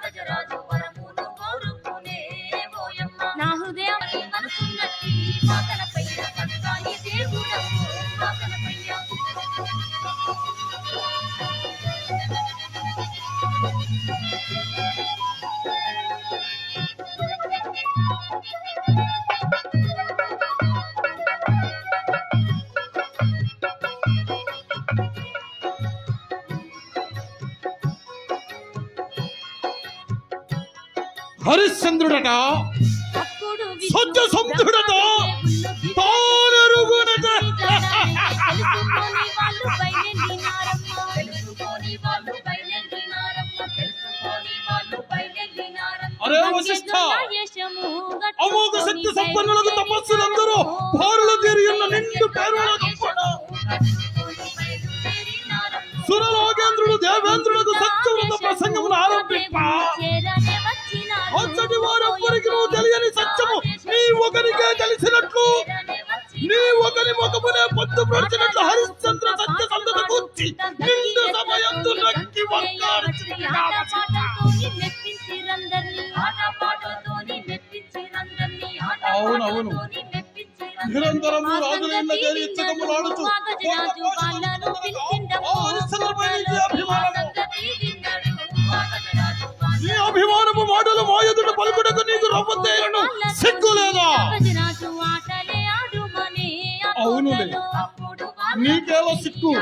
గజరాజు వరమును కోరుకునే ఓయమ్మ నా హృదయం మనసున్నట్టి వాకన పైన సత్తాని దేవుడవు వాకన పైన హరిశ్చంద్రుడట సత్య సంధుడట తానరుగునట అరే వశిష్ఠ అమోఘ శక్తి సంపన్నులకు తపస్సులందరూ భారులు తీరి ఉన్న నిండు పేరుల గొప్పడ సురలోకేంద్రుడు దేవేంద్రులకు సత్యవ్రత ప్రసంగమును ఆరంభింప అచ్చటి వారెవ్వరికి నువ్వు తెలియని సత్యము నీ ఒకరికే తెలిసినట్లు నీ ఒకరి ముఖమునే పొద్దు పొడిచినట్లు హరిశ్చంద్ర సత్య సంధత కూర్చి నిండు సమయంతో నక్కి అవునవును నిరంతరము రాజుల చేరి ఇచ్చకములాడుతూ ఈ అభిమానపు మాటలు మా ఎదుట పలుకుటకు నీకు రవ్వంతేలను సిగ్గు లేదా? అవునులే, నీకేలా సిగ్గు?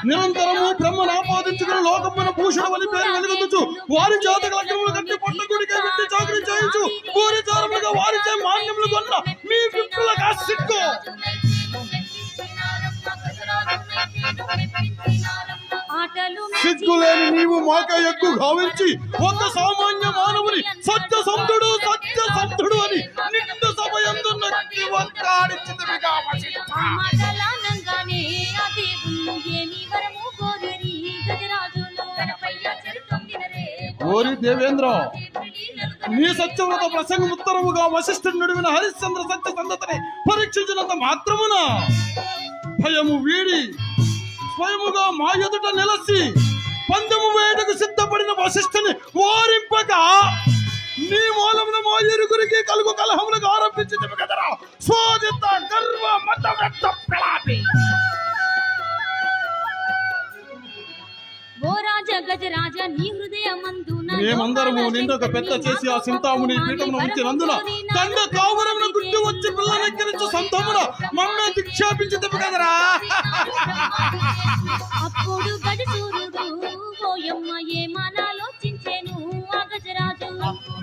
నిరంతరము బ్రహ్మను ఆపాదించుకుని లోకమున భూషణమని పేరు వెలుగుతూ వారి జాతక లగ్నములు కట్టి పొట్ల గుడికే పెట్టి చాకరీ చేయించు పూరిచారములుగా వారిచే మాన్యములు కొన్న మీ విప్పులగా సిగ్గు. సిగ్గులేని నీవు మాకే ఎక్కువ గావించి ఒక సామాన్య మానవుని సత్య సంతుడు అని నిండు సమయంలో నక్కి వక్కాడించితివిగా వశిష్ఠ. ఓరి దేవేంద్ర, నీ సత్యవ్రత ప్రసంగం ఉత్తరముగా వశిష్ఠుడు నడువిన హరిశ్చంద్ర సత్య సంధతని పరీక్షించినంత మాత్రమున భయము వీడి స్వయముగా మా ఎదుట నిలసి పందెము వేటకు సిద్ధపడిన వశిష్ఠుని ఓరింపక నీ మూలమున మా ఇరుగురికి కలుగు కలహములకు ఆరంభించింది కదరా స్వాదిత గర్వ మత వ్యక్త ప్రలాపి. మేమందరము నిన్నొక పెద్ద చేసి ఆ సింతాముని పీఠమును ఉంచినందున తండ కావరమున గుడ్డి వచ్చి పిల్లలెక్కిరించు సంతమున మమ్మే దిక్షేపించి కదరా.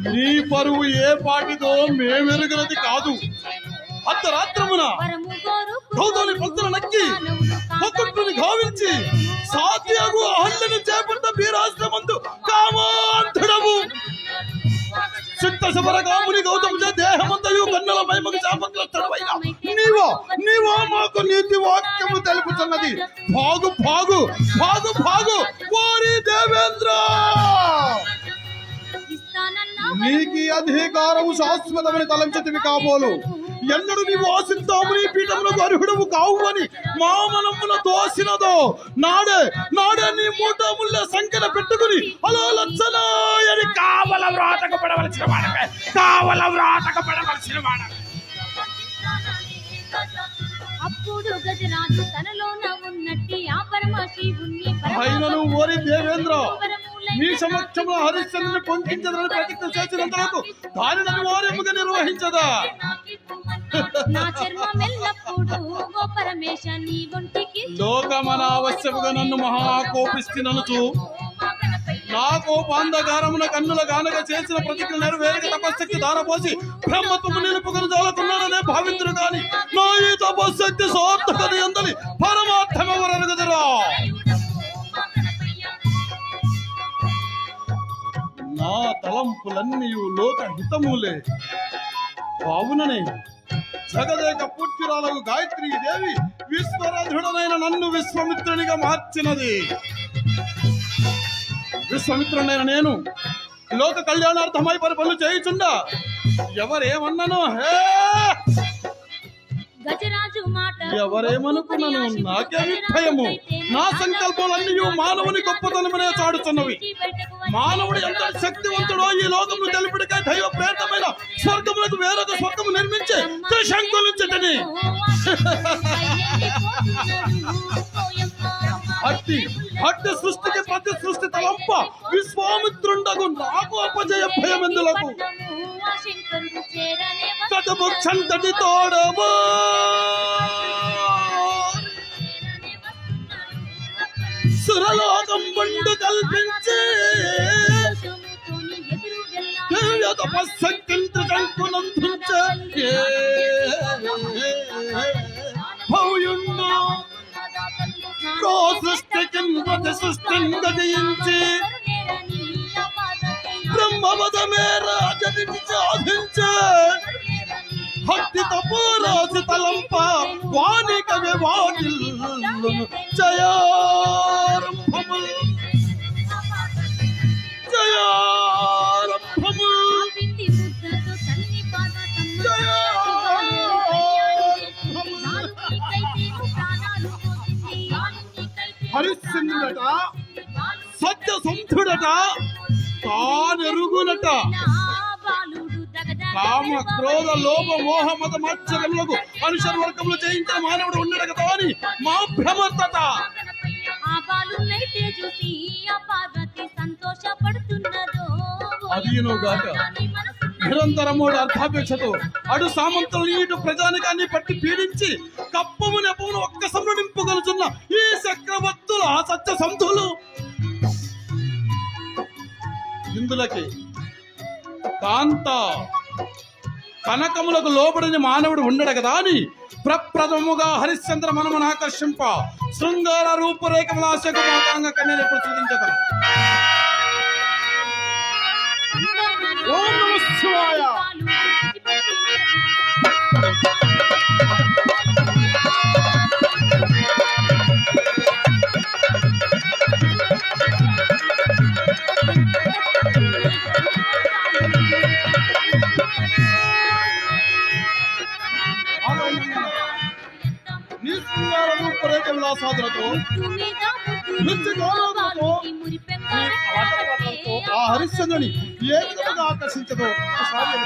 నీ పరువు ఏ పాటిదో మేమెరుగనది కాదు. అర్ధరాత్రమున కౌదలి పంతుల నక్కి ఒక్కొక్కరిని గావించి సాధ్యగు అహల్యను చేపట్ట వీరాశ్రమందు కామాంధుడము చిత్తశబరగాముని గౌతముజ దేహమంతయు కన్నుల మైమకు శాపగ్రస్తుడవైన నీవో మాకు నీతి వాక్యము తెలుపుతున్నది. భాగు భాగు భాగు భాగు ఓరి దేవేంద్ర, నీకి అధికారము శాశ్వతమని తలంచితివి కాబోలు. ఎన్నడు నీవు ఆశిస్తాముని పీఠములకు అర్హుడము కావు అని మా మనమున తోసినదో నాడే నీ మూటముల్ల సంఖ్యన పెట్టుకుని అలా లచ్చనాయని కావల వ్రాతకు పడవలసిన వాడమే అయినను ఓరి దేవేంద్ర, నీ సమక్షంలో హరిశ్చంద్రుని పొందించదని ప్రతిజ్ఞ చేసినంతవరకు దానిని అనివార్యముగా నిర్వహించదా? లోకమన ఆవశ్యముగా నన్ను మహాకోపిస్తున్నచు నా కోపాంధకారమున కన్నుల గానక చేసిన ప్రతిజ్ఞ నెరవేరిక తపశక్తి దారపోసి బ్రహ్మత్వము నిలుపుకొని జాలకున్నాడనే భావించును గాని నా ఈ తపశక్తి సార్థకత ఎందని పరమార్థమెవరగదురా. నా తలంపులన్నీ లోక హితములే బావుననే జగదేక పూర్తిరాలకు గాయత్రీ దేవి విశ్వరథుడనైన నన్ను విశ్వమిత్రునిగా మార్చినది. విశ్వమిత్రుడైన నేను లోక కళ్యాణార్థమై పనులు చేయుచుండా ఎవరేమన్నాను ఎవరేమనుకున్నాను నాకేమి భయము. నా సంకల్పాలన్నీ మానవుని గొప్పతనమనే చాడుతున్నవి. మానవుడు ఎంత శక్తివంతుడో ఈ లోకమును తెలుపుడికై దైవ ప్రేతమైన స్వర్గములకు వేరొక స్వర్గము నిర్మించి త్రిశంకులించటని అట్టి సృష్టికి ప్రతి సృష్టి తలంప విశ్వామిత్రుండగు నాకు అపజయ భయమెందులకు కథముక్షంతటి తోడమా సురలోకం పండు కల్పించే తపశక్తిని త్రిశంకునందుంచే భౌయుండు సృష్టికి ప్రతి సృష్టిని గతించి బ్రహ్మవదమే రాజనిని సాధించే భక్తి తపోరాసి తలంప వాణికవే వాటిల్లును జయారంభము జయారంభము హరిశ్చంద్రుడట సత్యసంధుడట తానెరుగునట కామ క్రోధ లోభ మోహ మత మాత్సర్యములకు అనుసర వర్గములు జయించిన మానవుడు ఉండడు కదా అని మా భ్రమర్తత అదీనుగాక నిరంతరమోడు అర్థాపేక్షతో అడు సామంతులు ఇటు ప్రజానికాన్ని పట్టి పీడించి కప్పము నెపమును ఒక్క సంప్రదింపగలుచున్న ఈ చక్రవర్తుల సత్య సంధులు ఇందులకి కాంత కనకములకు లోబడిని మానవుడు ఉండడు కదా అని ప్రప్రథముగా హరిశ్చంద్ర మనమును ఆకర్షింప శృంగార రూపురేఖముల ఆశకు మాతంగా కన్యను ఎప్పుడు చూపించగలం. ఓం నమః శివాయ. సాధనతో నృత్య గౌరవంతో ఆ హరిశ్చంద్రుని ఏ విధంగా ఆకర్షించదో ఒకసారి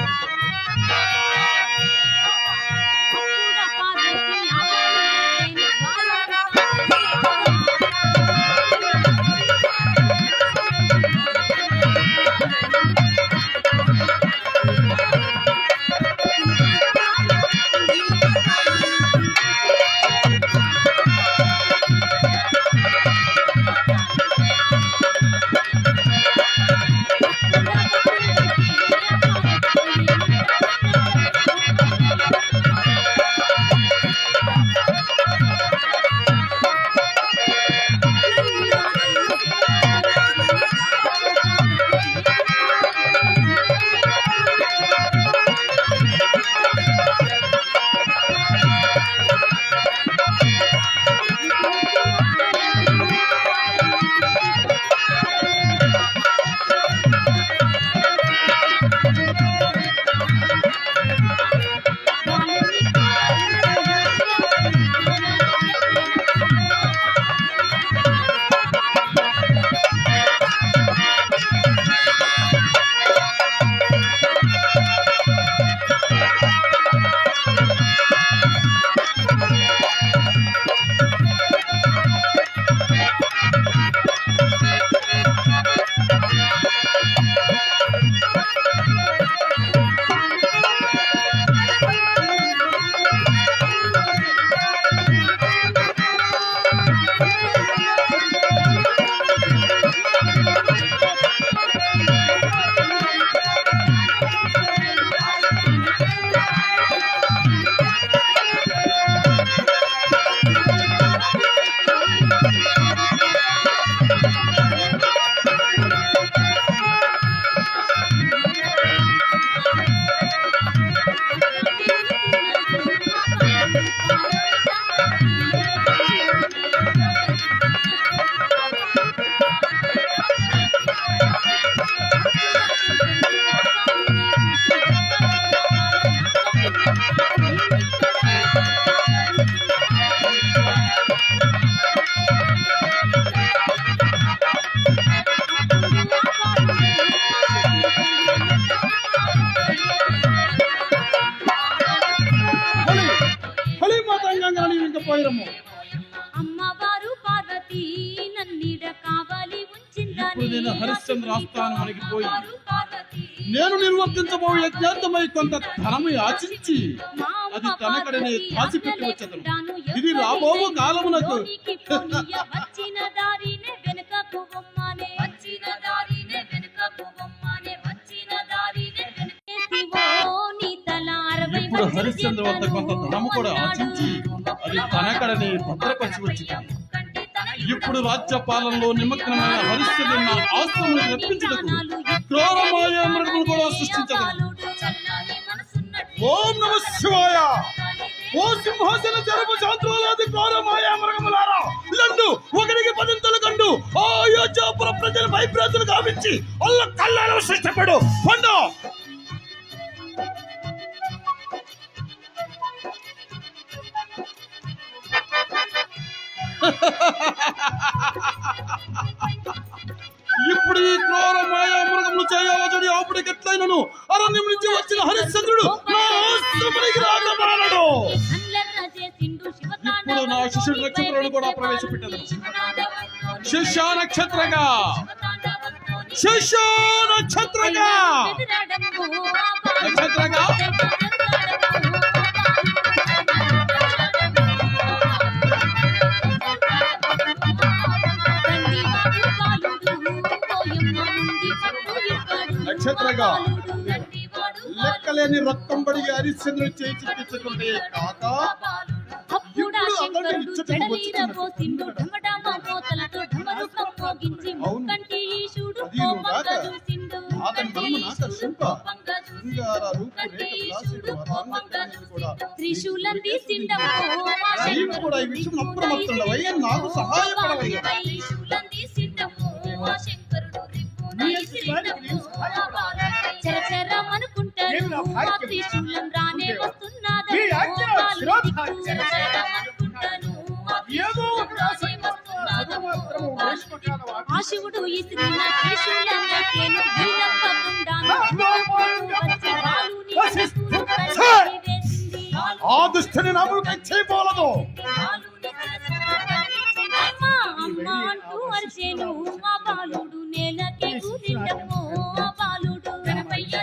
హలి హలి మాతంగా నీవు ఇంకా పోయిరమ్ము. అమ్మవారు పార్వతి నన్నిడ కావాలి ఇప్పుడు నేను హరిశ్చంద్ర ఆస్థానం అణిగిపోయి పార్వతి నేను నిర్వర్తించబోయే యజ్ఞార్థమై కొంత ధనము యాచించి అది తనకడనే దాచిపెట్టి వచ్చేదను. ఇది రాబోవు కాలమునకు వచ్చిన దారినే వెనుకకు బొమ్మనే వచ్చిన దారినే వెనుకకు బొమ్మనే వచ్చిన దారినే వెనుకేసివో నీ తల 60 ఇప్పుడు హరిశ్చంద్ర వద్ద కొంత ధనము కూడా ఆచించి అది తనకడనే భద్రపరిచి వచ్చింది. ఇప్పుడు రాజ్య పాలనలో నిమగ్నమైన హరిశ్చంద్రుని నా ఆశ్రమం రప్పించుటకు క్రూరమాయ మృగములు కూడా సృష్టించగలను. ఓం నమః శివాయ. ఓ సింహాసన జరపు శాంతులాది క్రూరమాయ మృగములారా, లండు ఒకరికి 10 కండు ఆ అయోధ్యాపుర ప్రజల భయభ్రాంతులు గావించి అల్ల కల్లాలను సృష్టిపడు పండు. ఇప్పుడు ఈ క్రూర మాయా మృగములు చేయాలో చూడి అప్పటికి ఎట్లయినను అరణ్యం నుంచి వచ్చిన హరిశ్చంద్రుడు నా ఆశ్రమానికి రాకమానడు. ఇప్పుడు నా శిష్యుడు నక్షత్రాలు కూడా ప్రవేశపెట్టదను. శిష్య నక్షత్రగా శిష్య నక్షత్రగా నక్షత్రగా నక్షత్రగా లెక్కలేని రక్తం బడిగి హరిశ్చంద్రుడు చేయి చిక్కించుకుంటే కాక ఇప్పుడు అతన్ని ఇచ్చటకు వచ్చినట్టు. అవును, అదీనుగాక అతని మనము నాకర్షింప శృంగార రూపురేఖ విలాసుడు అరాంగకరణుడు కూడా నీవు కూడా ఈ విషయం అప్రమత్తుండవై నాకు సహాయపడవయ్యా. శివుడు ఇసిన త్రిశూలనైతేను ఆ దుష్టుని నామకై చేయబోలదు. అమ్మా అంటూ అరిచేను ఆ బాలుడు నేలకి కూలిండమ్మో ఆ బాలుడు గణపయ్య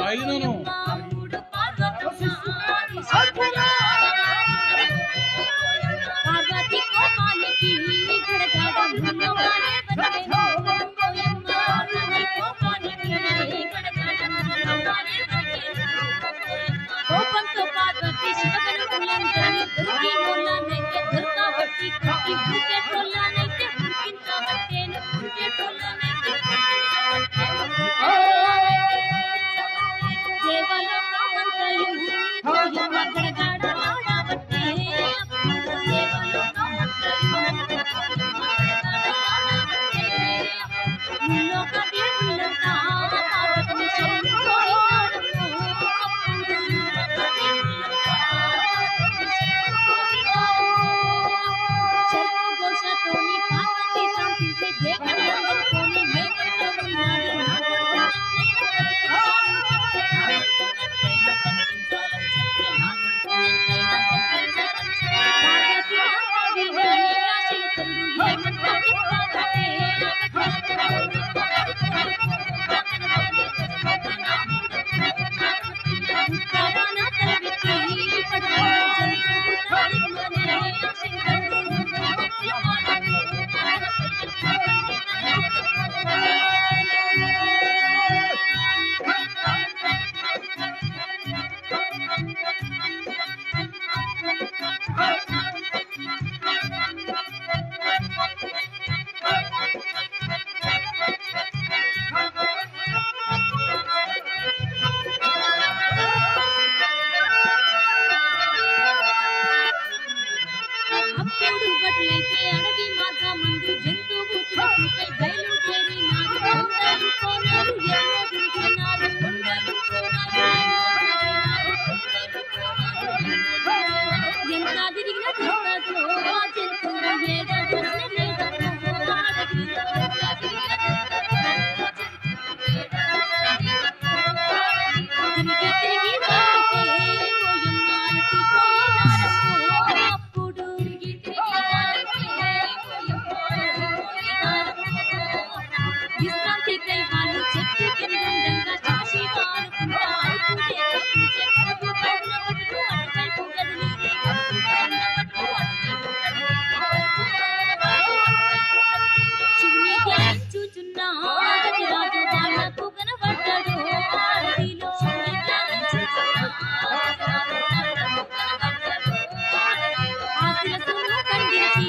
అయినను పార్వతి కోపానికి కోపంతో పార్వతి శివగణములందరినీ దొరికి మొల్లనైతే దొరకబట్టి కట్టి బురికెట్టొల్లనైతే బురికించబట్టేను బురికెట్టొల్లనైతే దేవలోకమంతయు గడగడ ఆడబట్టే దేవలోకమంతయు తాకితే ఓయమ్మ అలసిపోయినారమ్మో. అప్పుడు తిరిగి తాకితే ఓయమ్మ అలసిపోయినారమ్మో. విశ్రాంతికై వాళ్ళు చెట్టు కిందుండంగా చూసి వారుకుంటా అనుకుంటే తప్పించే పరుగు పడిన పట్టుకు అటువైపు కదిలి పరుగు పడిన పట్టుకు అటువైపు కదిలి పరుగు పడిన పట్టుకు శివుని ధ్యానించుచున్న గజరాజు వాళ్ళకు కనబడ్డాడు. ఆరతిలో శివుని ధ్యానించుచున్న గజరాజు వాళ్ళకు కనబడ్డాడు. ఆ శిరస్సును ఖండించి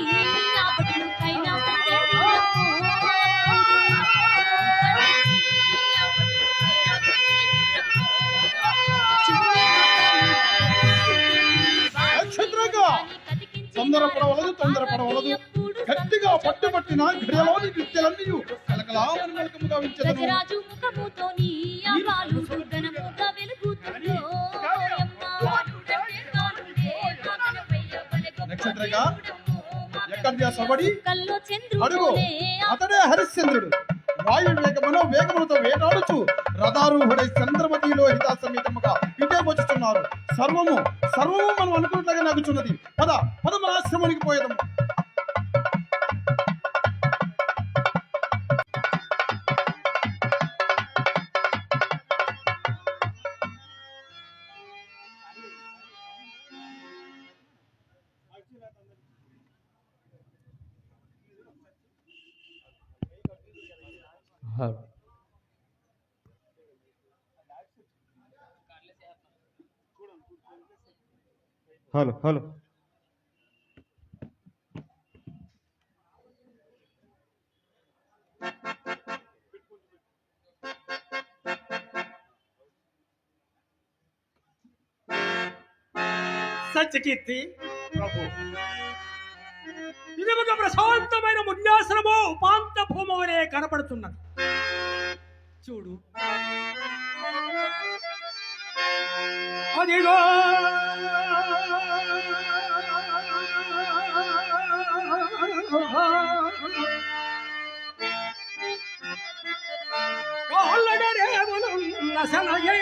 ఆ బతులు కైలాసం చేరినప్పుడు నక్షత్రంగా తొందరపడవలదు, తొందరపడవలదు. గట్టిగా పట్టుబట్టిన గడియలోని విద్యలన్నీ కలకలామని మెలకముగా ఉంచెదను. గజరాజు ముఖముతోని ఆ పాలు సుగనముగా వెలుగుతుందో. నక్షత్రంగా ఎక్కడి సబడి కల్లో అడుగు. చంద్రుడే అతడే హరిశ్చంద్రుడు. వాయు వేగమును వేగములతో వేటాడుచు రథారూఢుడై చంద్రమతిలో హితా సమేతముగా ఇటే వచ్చుతున్నారు. సర్వము సర్వము మనం అనుకున్నట్లుగా నగుచున్నది. పద పద మన ఆశ్రమానికి పోయేదము. హలో హలో సత్యకీర్తి ప్రభు, ఇది ఒక ప్రశాంతమైన మున్యాశ్రమో ఉపాంత భూమనే కనపడుతున్నది. చూడు, అదిగో కాళ్ళడరేవులున్న శనయే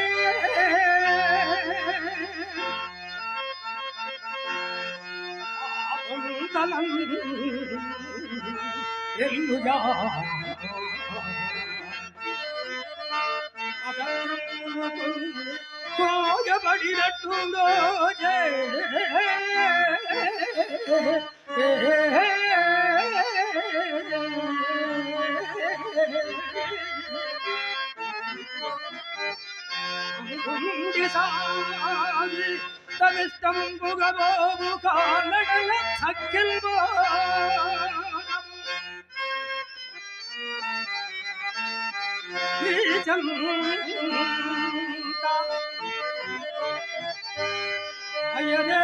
కోయబడినట్టుందో సాగి తగిష్టంబుగబోబు కాళ్ళడల సఖ్యల్బో అయ్యరే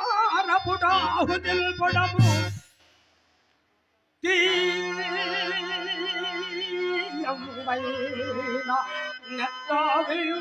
నీవారపుటాహు తెల్పడము తీయమైన నెత్తావియు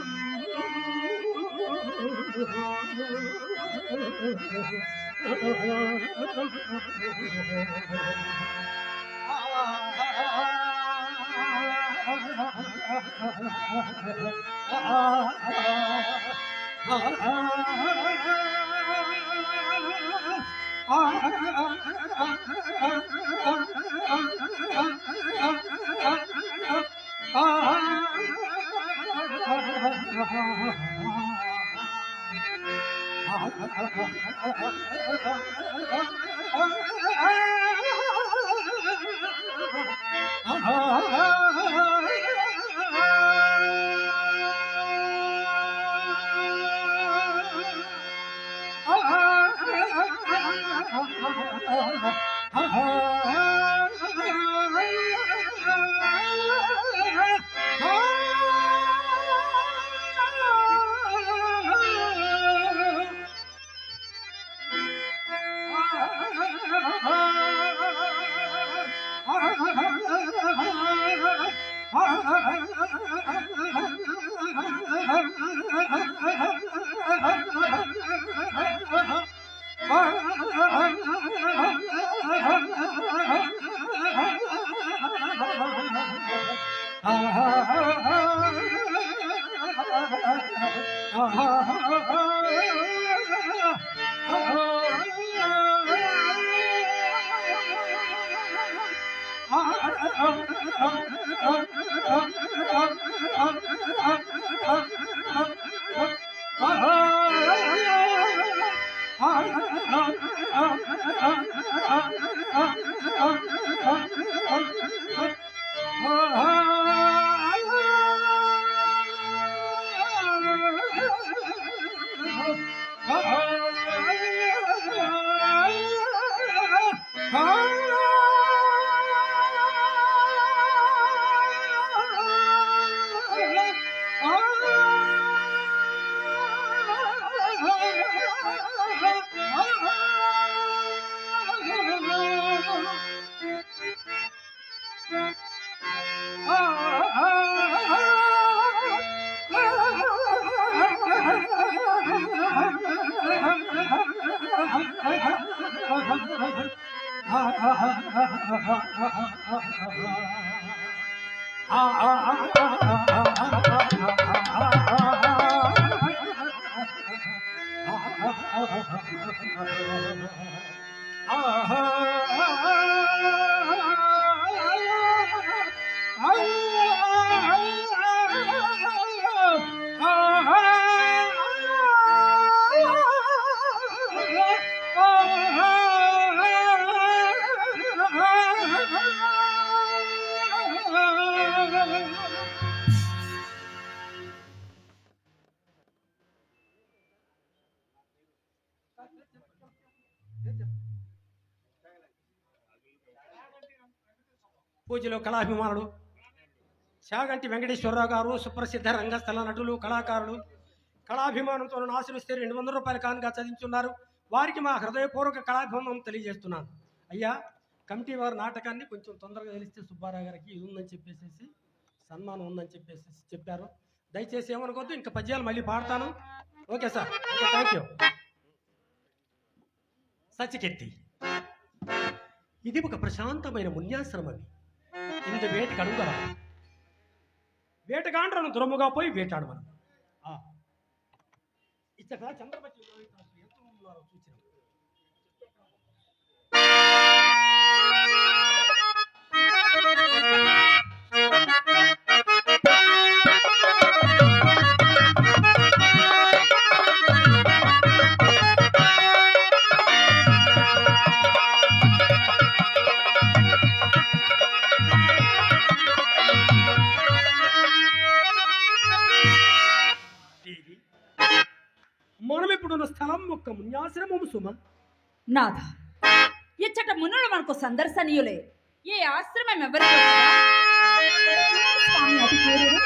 పూజలో కళాభిమానుడు శాగంటి వెంకటేశ్వరరావు గారు సుప్రసిద్ధ రంగస్థల నటులు కళాకారులు కళాభిమానంతో నన్ను ఆశీర్వస్తే 200 రూపాయల కానుగా చదివించున్నారు. వారికి మా హృదయపూర్వక కళాభిమానం తెలియజేస్తున్నాను. అయ్యా, కమిటీ వారి నాటకాన్ని కొంచెం తొందరగా తెలిస్తే సుబ్బారావు గారికి ఇది ఉందని చెప్పేసి సన్మానం ఉందని చెప్పేసి చెప్పారు. దయచేసి ఏమనుకోవద్దు, ఇంకా పద్యాలు మళ్ళీ పాడతాను. Okay sir, okay, thank you. సచికెత్తి ఇది ఒక ప్రశాంతమైన మున్యాశ్రమం. ఇందు వేటకు అడుగురా, వేటగాండ్రను దూరముగా పోయి వేటాడమను. ఇచ్చట చంద్రపతి ఎంత ఉన్నారో చూసిన మనమిప్పుడున్న స్థలం ఒక్క మున్యాశ్రమము సుమ. నాథ, ఇచ్చట మునులు మనకు సందర్శనీయులే. ఏ ఆశ్రమం ఎవరు స్వామి అతి పేరు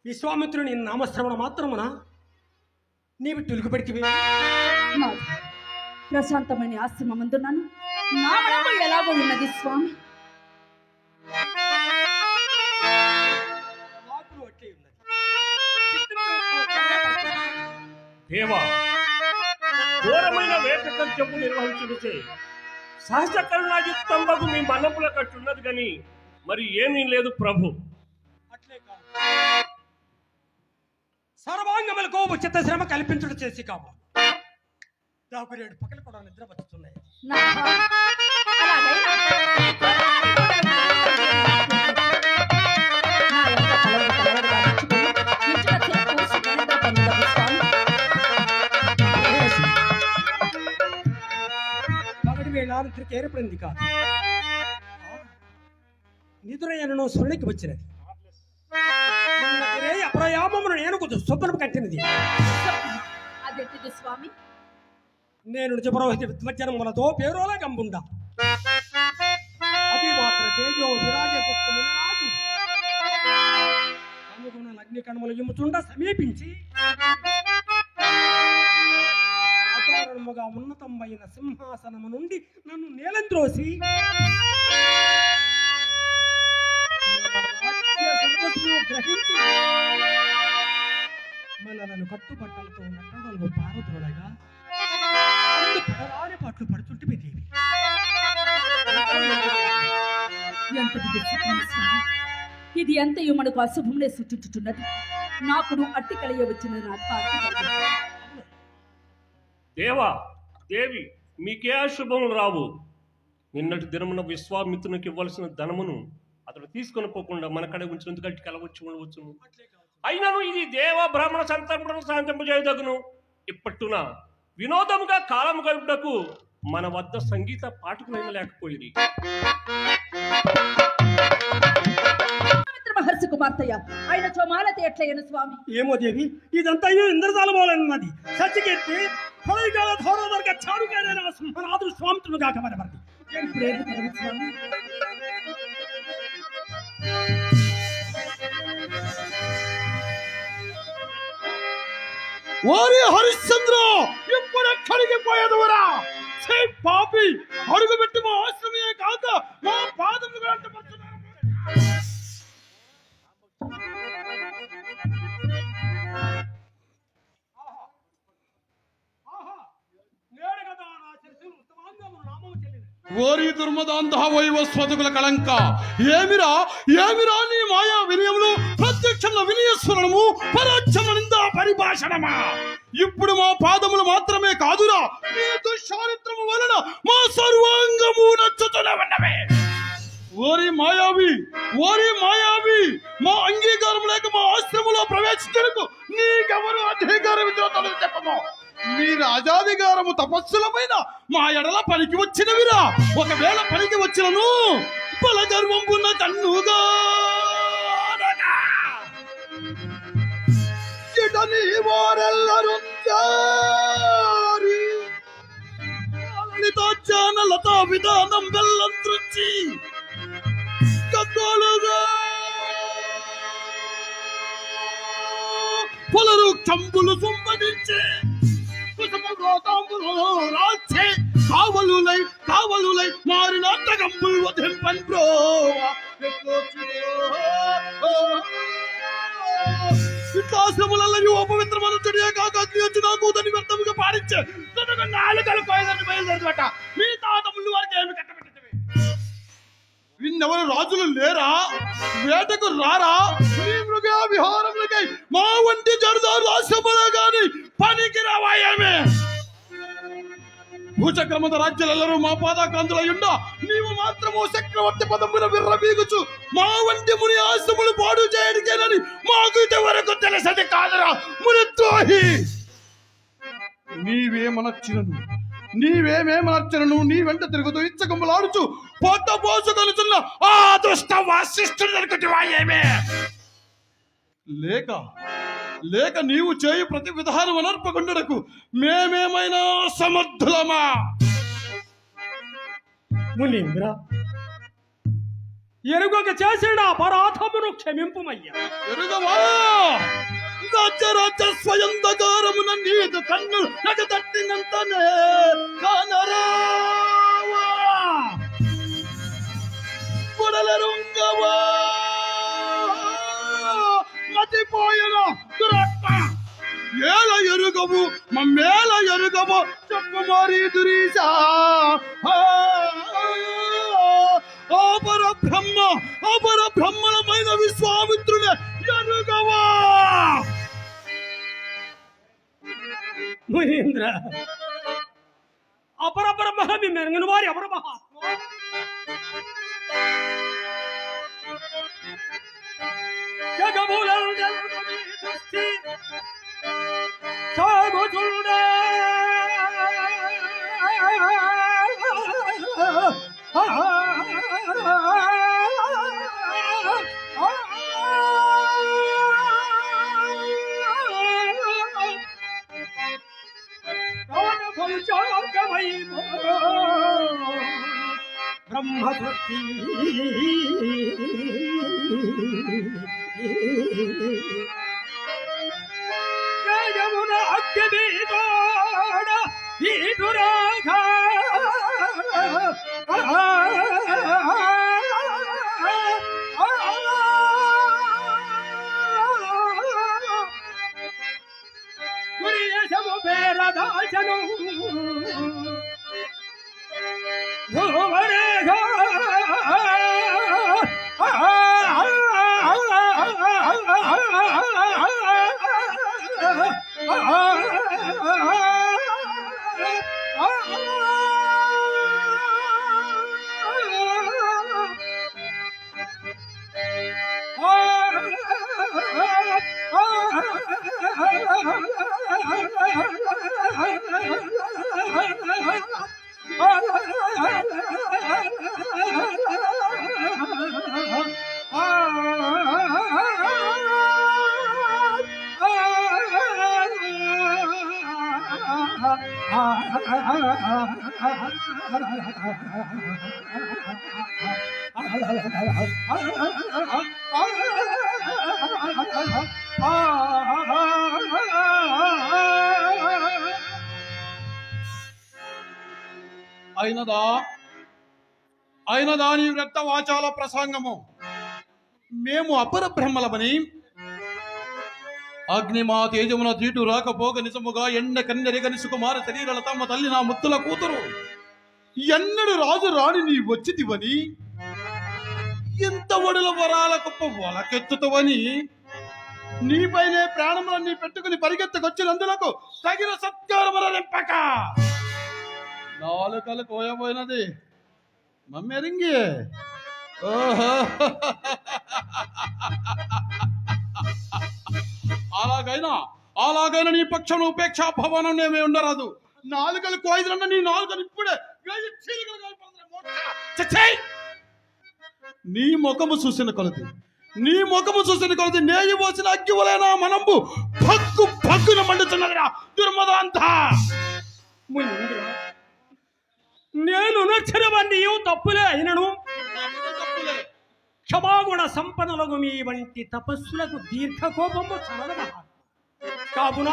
విశ్వామిత్రుని నామశ్రవణ మాత్రమున నీవు తులుకుపెడితివి. నాథ, ప్రశాంతమైన ఆశ్రమమందున్నాను. నా మనము ఎలాగో ఉన్నది స్వామి. వాకులు అట్లే ఉన్నది. దేవా, ఘోరమైన వేటకర్తవ్యం నిర్వహించుడిచే సహజ కరుణాయుక్తంబగు మీ మనపుల కట్టున్నది గని మరి ఏమీ లేదు ప్రభు. అట్లే కాదు, సర్వాంగములకు ఉచిత శ్రమ కల్పించుడు చేసి కావు. 57 పక్కలు కూడా నిద్ర వచ్చుతున్నాయి. నాథ, అలాగైనా నా యొక్క తలము తలవడుగా నడుచుకొని ఇంటిన చేరుకు సుఖనిద్ర పొందుటకు స్వామి. పగటి వేళ నిద్రకి ఏర్పడింది కాదు, నిద్ర ఎన్నో స్మరణకి వచ్చినది. అప్రయామమును నేను కొంచెం స్వప్నం కట్టినది. అదెంటిది స్వామి? నేను నిజపురోహిత విద్వజ్జనములతో పేరోలా గంబుండా అది మాత్ర తేజో విరాజపుత్రమున రాజు అనుగుణ అగ్ని కణములు ఇమ్ముచుండ సమీపించి అకారణముగా ఉన్నతమైన సింహాసనము నుండి నన్ను నేలంద్రోసి గ్రహించి మనలను కట్టుబట్టలతో నట్టడలు పారుతుడగా పడరాని పట్లు పడుతుంటే దేవి. ఎంతటి దుఃఖం స్వామి! ఇది ఎంతయో మనకు అశుభమునే సూచించుచున్నది. నాకును అట్టి కలియ వచ్చిన నాథ, అట్టి కలియ. దేవా, దేవి, మీకే అశుభములు రావు. నిన్నటి దినమున విశ్వామిత్రునికి ఇవ్వాల్సిన ధనమును అతడు తీసుకొని పోకుండా మన కడ ఉంచినందుకు గట్టి కలవచ్చు ఉండవచ్చును. అయినను ఇది దేవ బ్రాహ్మణ సంతర్పణ శాంతింపజేయదగును. ఇప్పట్టున వినోదముగా కాలం గడుపుటకు మన వద్ద సంగీత పాఠకులైన లేకపోయింది. మహర్షి కుమార్తెయ ఆయన చోమాలతి ఎట్లయ్యను స్వామి? ఏమో దేవి, ఇదంతా ఇంద్రజాలమోలన్నది. సత్యకీర్తి ఫలైకాల ధోరదర్గ చాడుగానే సింహనాథుడు స్వామితుడు కాక మరమర్ది. ఇప్పుడేమి కలవు స్వామి? ఓరి హరిశ్చంద్ర, ఇప్పుడు ఎక్కడికి పోయేదవరా? పాపి, అడుగు పెట్టి మా ఆశ్రమే కాక మా పాదములు వెంటబడుతున్నారు. ఓరి దుర్మదాంధ వైవస్వతుల కళంక, ఏమిరా ఏమిరా నీ మాయా వినయములు? ప్రత్యక్షంలో వినయస్వరణము, పరోక్షంలో నిందా పరిభాషణమా? ఇప్పుడు మా పాదములు మాత్రమే కాదురా, నీ దుశ్చారిత్రము వలన మా సర్వాంగము నచ్చుతున్నవన్నవే. ఓరి మాయావి, ఓరి మాయావి, మా అంగీకారం లేక మా ఆశ్రమంలో ప్రవేశించడానికి నీకెవరు అధికారం ఇచ్చిన చెప్పమా? మీ రాజాధికారము తపస్సులమైన మా ఎడల పనికి వచ్చినవిరా. ఒకవేళ పనికి వచ్చినను బల గర్వంపున్న కన్నుగా వారెల్లరూ లతా విధానం బెల్లం తృచ్చి కద్దోలుగా పొలరు కంబులు సంపదించే రాజ్యే కావలులై మారి నాటకంబులు వధింపన్ బ్రోవా ఇట్లాశ్రములలో అపవిత్ర మనసుడియే కాక అగ్ని వచ్చి నాకు దాన్ని వ్యర్థముగా పాడించే నాలుగలు కోయదని బయలుదేరుట మీ తాత ముందు వారికి ఏమి కట్టబెట్టినవి విన్నెవరు రాజులు లేరా వేటకు రారా నీ మృగ విహారములకై మా వంటి జరుదారు ఆశ్రములే గాని పనికి రావాయేమే భూచక్రమద రాజ్యాలెల్లరూ మా పాదాక్రాంతులయ్యుండ నీవు మాత్రము చక్రవర్తి పదమున విర్రబీగుచు మా వంటి ముని ఆశ్రములు పాడు చేయడికేనని మాకు ఇంతవరకు తెలిసది కాదురా మునిద్రోహి నీవేమనర్చనను నీ వెంట తిరుగుతూ ఇచ్చకములాడుచు పొట్ట పోసుకొనుచున్న ఆ దుష్ట వాసిష్ఠుడు వాయేమే లేక నీవు చేయు ప్రతి విధానం అనర్పకుండుటకు మేమేమైనా సమర్థులమా మునీంద్ర ఎరుగక చేసిన అపరాధమును క్షమింపుమయ్యా ఎరుగవా రాజ్య స్వయందగారమున నీదు కన్ను నగ తట్టినంతనే కానరావా పొడలరుంగవా మతిపోయిన దురాత్మ ఏల ఎరుగవు మమ్మేల ఎరుగవు చెప్పు మారి దురీశా అపర బ్రహ్మణమైన విశ్వామిత్రుడే ఎరుగవా మునీంద్ర అపరబ్రహ్మమి మెరుగిన వారి అపర మహాత్మ జగములను జరుగుని దృష్టి సాగుచుండే బ్రహ్మసృష్టి జయమున అగ్నిదోడ వీధురాఘ గురియశము పేరదాచను భూవరేఘ అయినదా నీ వ్రత వాచాల ప్రసంగము మేము అపర బ్రహ్మలమని అగ్ని మా తేజమున తీటు రాకపోక నిజముగా ఎండ కన్నెరగని సుకుమార శరీరాల తమ్మ తల్లి నా ముత్తుల కూతురు ఎన్నడు రాజు రాణి నీ వచ్చితివని ఎంత ఒడుల వరాల గొప్ప వలకెత్తుతవని నీపైనే ప్రాణములన్నీ పెట్టుకుని పరిగెత్తకొచ్చినందులకు తగిన సత్కారముల నింపక నాలుకలు కోయబోయినది మమ్మెరింగి ఓహో అలాగైనా నీ పక్షం ఉపేక్షా భవనం ఏమీ ఉండరాదు నాలుకలు కోయిదరన్న నీ నాలుకలు ఇప్పుడే నీ ముఖము చూసిన కొలది నేయి పోసిన అగ్గివలైనా మనంబు భగ్గున మండుతున్నదిరా దుర్మదంతా నేను నచ్చినవన్నీ తప్పులే అయినను క్షమాగుణ సంపన్నులకు మీ వంటి తపస్సులకు దీర్ఘకోపము చలన కావున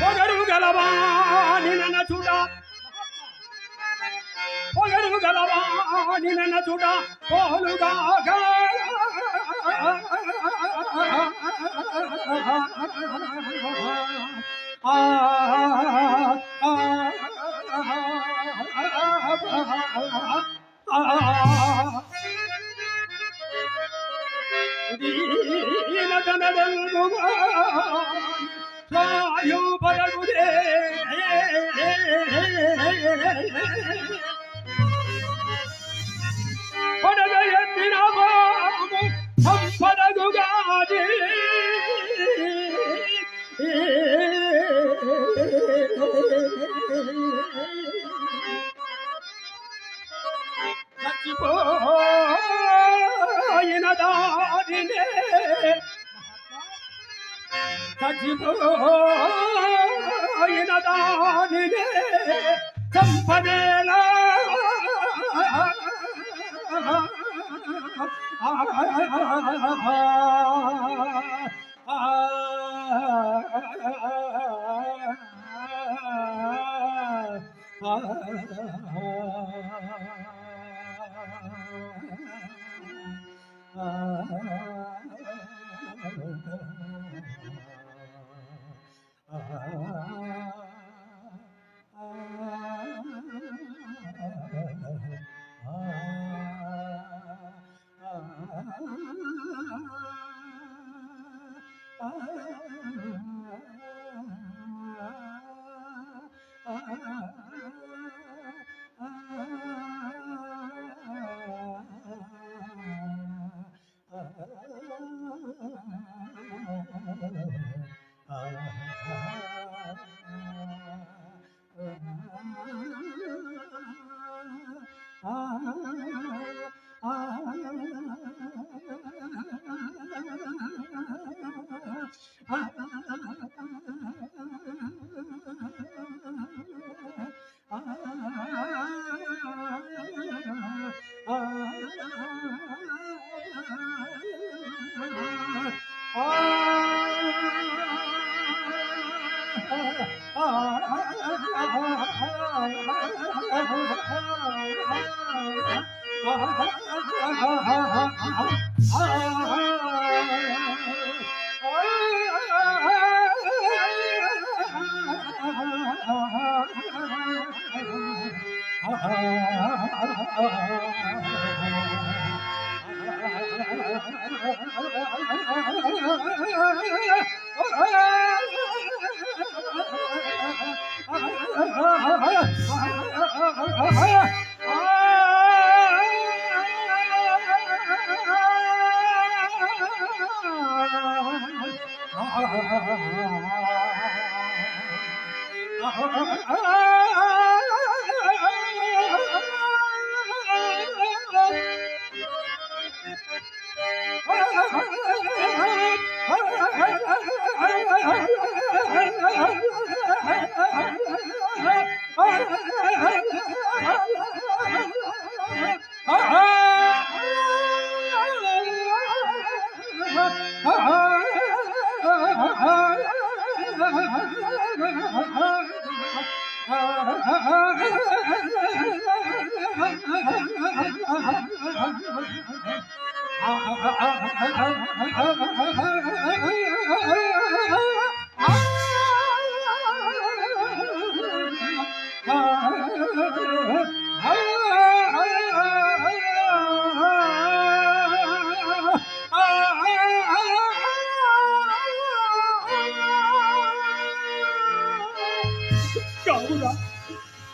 పొగరు గలవాని నచుట పొగరు గలవాని నచుట పోలుగాగా వాయుపరగుదే పడగ ఎత్తిన బాము సంపదగుగాది చచ్చిపోయిన దానినే చచ్చిపోయిన దానినే సంపదేలా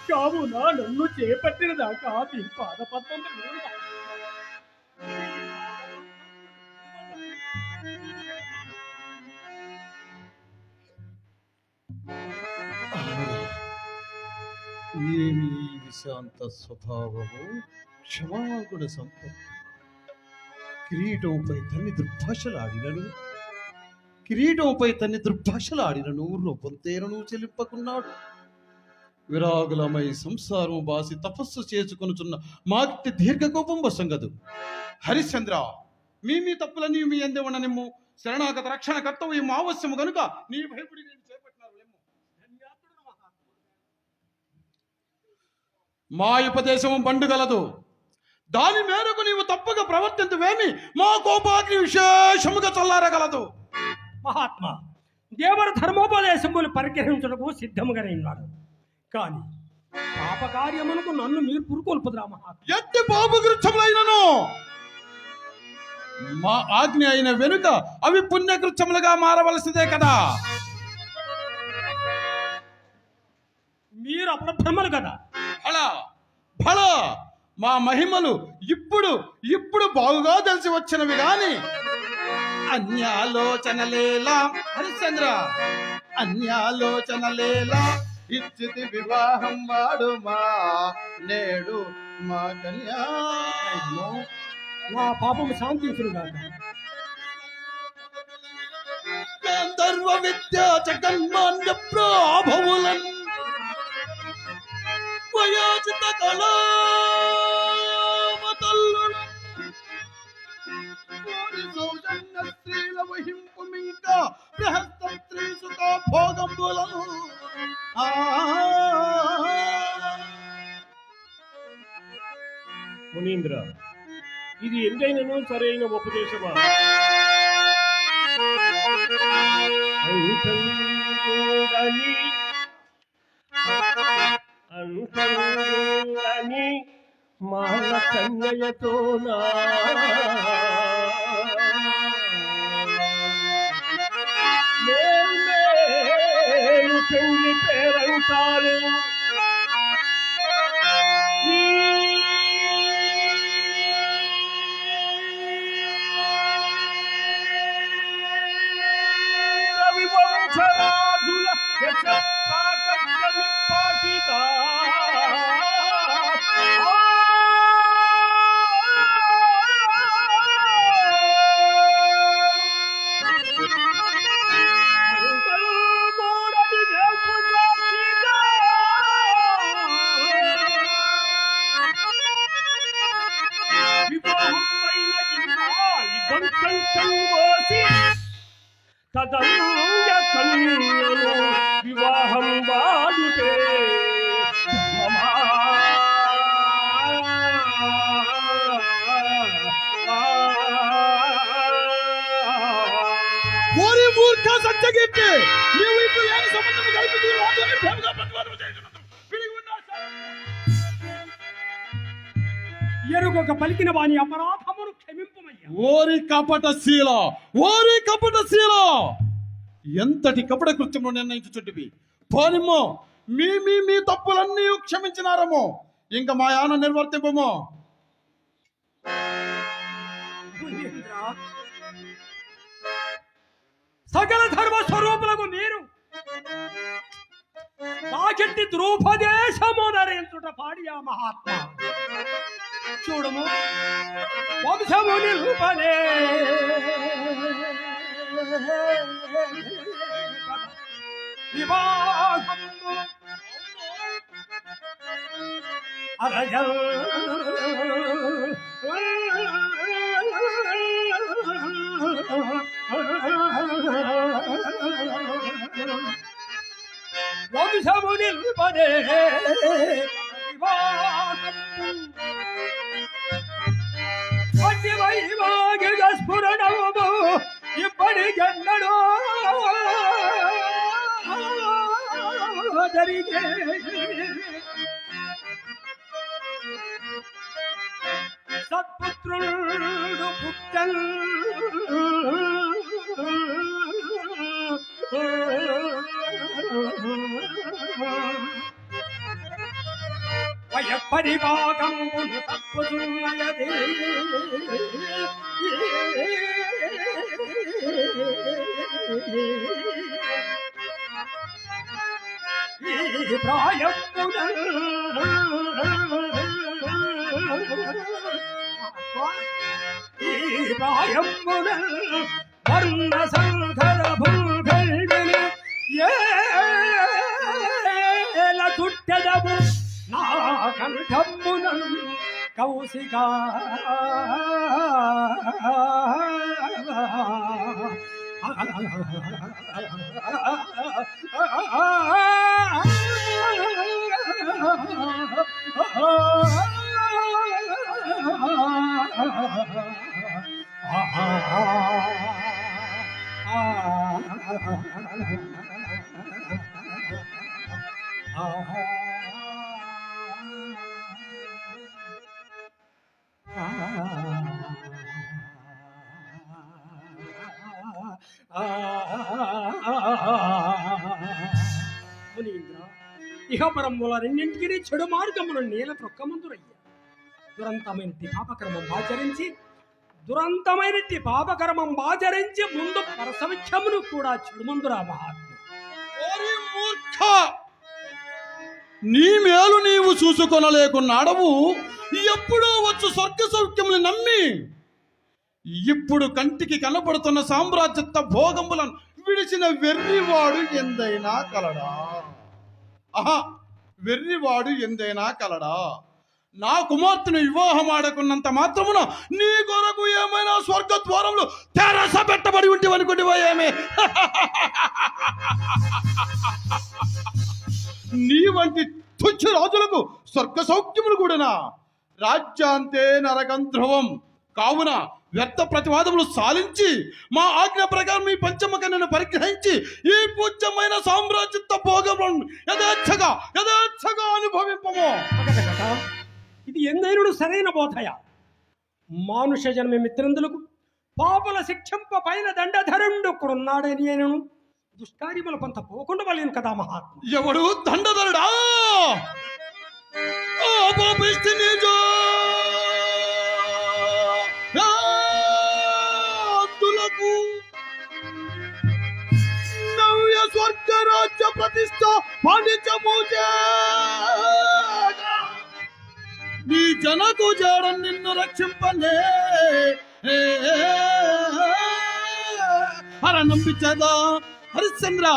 కావున నన్ను చేపట్టిన దాకా నీ పాదపద్మం ఏమి విశాంత స్వభావము, క్షమాగుణ సంపత్తి. కిరీటంపై తన్ని దుర్భాషలాడినను రూపంతేనను చెలింపకున్నాడు. విరాగులమై సంసారం బాసి తపస్సు చేసుకొనుచున్న మాకి దీర్ఘకోపం వసంగదు. హరిశ్చంద్ర, మీ తప్పులని మీ ఎందే ఉండనిమ్ము. శరణాగత రక్షణ కర్తవ్యం ఆవశ్యము గనుక నీ భయపడి నేను చేపట్టినారు. మా ఉపదేశము పండుగలదు. దాని మేరకు నీవు తప్పక ప్రవర్తించవేమి మా కోపాగ్ని విశేషముగా చల్లారగలదు. మహాత్మా దేవర ధర్మోపదేశములు పరిగ్రహించుటకు సిద్ధముగానే ఉన్నాడు. కానీ పాపకార్యమునకు నన్ను మీరు పురుకొల్పుదురా మహాత్మా. ఎట్టి పాపకృత్యములైనను మా ఆజ్ఞ అయిన వెనుక అవి పుణ్యకృత్యములుగా మారవలసిందే కదా. మీరు అపబ్రహ్మలు కదా. భళ భళ మా మహిమలు ఇప్పుడు ఇప్పుడు బాగుగా తెలిసి వచ్చినవి గాని అన్యాలోచనలేలా హరిశ్చంద్ర అన్యాలోచనలేలా ఇచ్చితి వివాహం వాడు మా నేడు మా కన్యా. నా పాపము శాంతించును కాక. గంధర్వ విద్య జగన్మాన్య ప్రాభవులన్ వయోచిత కళామతల్లుల సౌజన్య స్త్రీల వహింపు మింక బృహస్త స్త్రీ సుత భోగంబులను మునీంద్ర, ఇది ఎందైనను సరైన ఉపదేశమా? అంతని మాల కన్యయతోనా మేలు పెళ్లి పేరంటారు. రవివంశరాజుల పాటిదా తదన్య కన్యను వివాహం వాడుతే ఓరి మూర్ఖ సత్యకీర్తి, నీవు ఇప్పుడు లేని సంబంధం కలిపి రాజుని ప్రేమగా ప్రతిపాదన చేయుచున్నావు. విడిగి ఉన్నా ఎరుగొక పలికిన వాని అపరాధమును క్షమింపుమయ్యా. ఓరి కపటశీల, ఓరి కపటశీల, ఎంతటి కపట కృత్యము నిర్ణయించుచుంటివి. పోనిమ్మో, మీ మీ మీ తప్పులన్నీ క్షమించినారమో, ఇంకా మా యాన నిర్వర్తింపమో. సకల ధర్మ స్వరూపులకు మీరు నాకెట్టి ద్రూపదేశము నరేంద్రుట పాడియా మహాత్మా. చూడము వంశము నిరూపణే వివాహము అరజల్ వంశము నిరూపణే వైవాగిక స్ఫురణము ఇప్పటి జన్నడో జరిగే సత్పుత్రుడు పుట్టల్ వయపరిభాగమును తప్పుతున్నయది ఈ ప్రాయమున ఈ ప్రాయమున వర్ణ సంకర భూగల్ని ఏల చుట్టెదము నా కంఠమున కౌశికా మునీంద్ర, ఇహపరముల రెండింటికి చెడు మార్గములు నేల త్రొక్కమందురయ్యా. దురంతమైనట్టి పాపకర్మం ఆచరించి ముందు పరసవిఖ్యమును కూడా చెడుమందురా మహాత్మ. ఓరి మూర్ఖ, నీ మేలు నీవు చూసుకొనలేకున్నాడవు. ఎప్పుడో వచ్చు స్వర్గ సౌఖ్యములు నమ్మి ఇప్పుడు కంటికి కనపడుతున్న సామ్రాజ్యత్వ భోగములను విడిచిన వెర్రివాడు ఎందైనా కలడా? ఆహా, వెర్రివాడు ఎందైనా కలడా? నా కుమార్తెను వివాహం ఆడకున్నంత మాత్రమున నీ కొరకు ఏమైనా స్వర్గ ద్వారములు తెరస పెట్టబడి ఉంటే అనుకుంటేవా ఏమే? నీ వంటి తుచ్చ రాజులకు స్వర్గ సౌఖ్యములు కూడానా? రాజ్యాంతే నరకం ధ్రువం. కావున వ్యర్థ ప్రతివాదములు సాలించి మా ఆజ్ఞ ప్రకారం ఈ పంచమ కన్యను పరిగ్రహించి ఈ పూజ్యమైన సామ్రాజ్యత్వ భోగములను యథేచ్ఛగా అనుభవింపము. ఇది ఎందైనడు సరైన బోధయ. మానుష జన్మ మిత్రందులకు పాపుల శిక్షంప పైన దండధరుండు కొన్నాడని నేను దుష్కార్యముల పంత పోకుండా వాళ్ళను కదా మహాత్మ. ఎవడు దండధరుడా? నవ్య స్వర్గ రాజ్య ప్రతిష్ట పాండిత్యము నీ జనకు జాడ నిన్ను రక్షింపలే నంపించదా హరిశ్చంద్ర.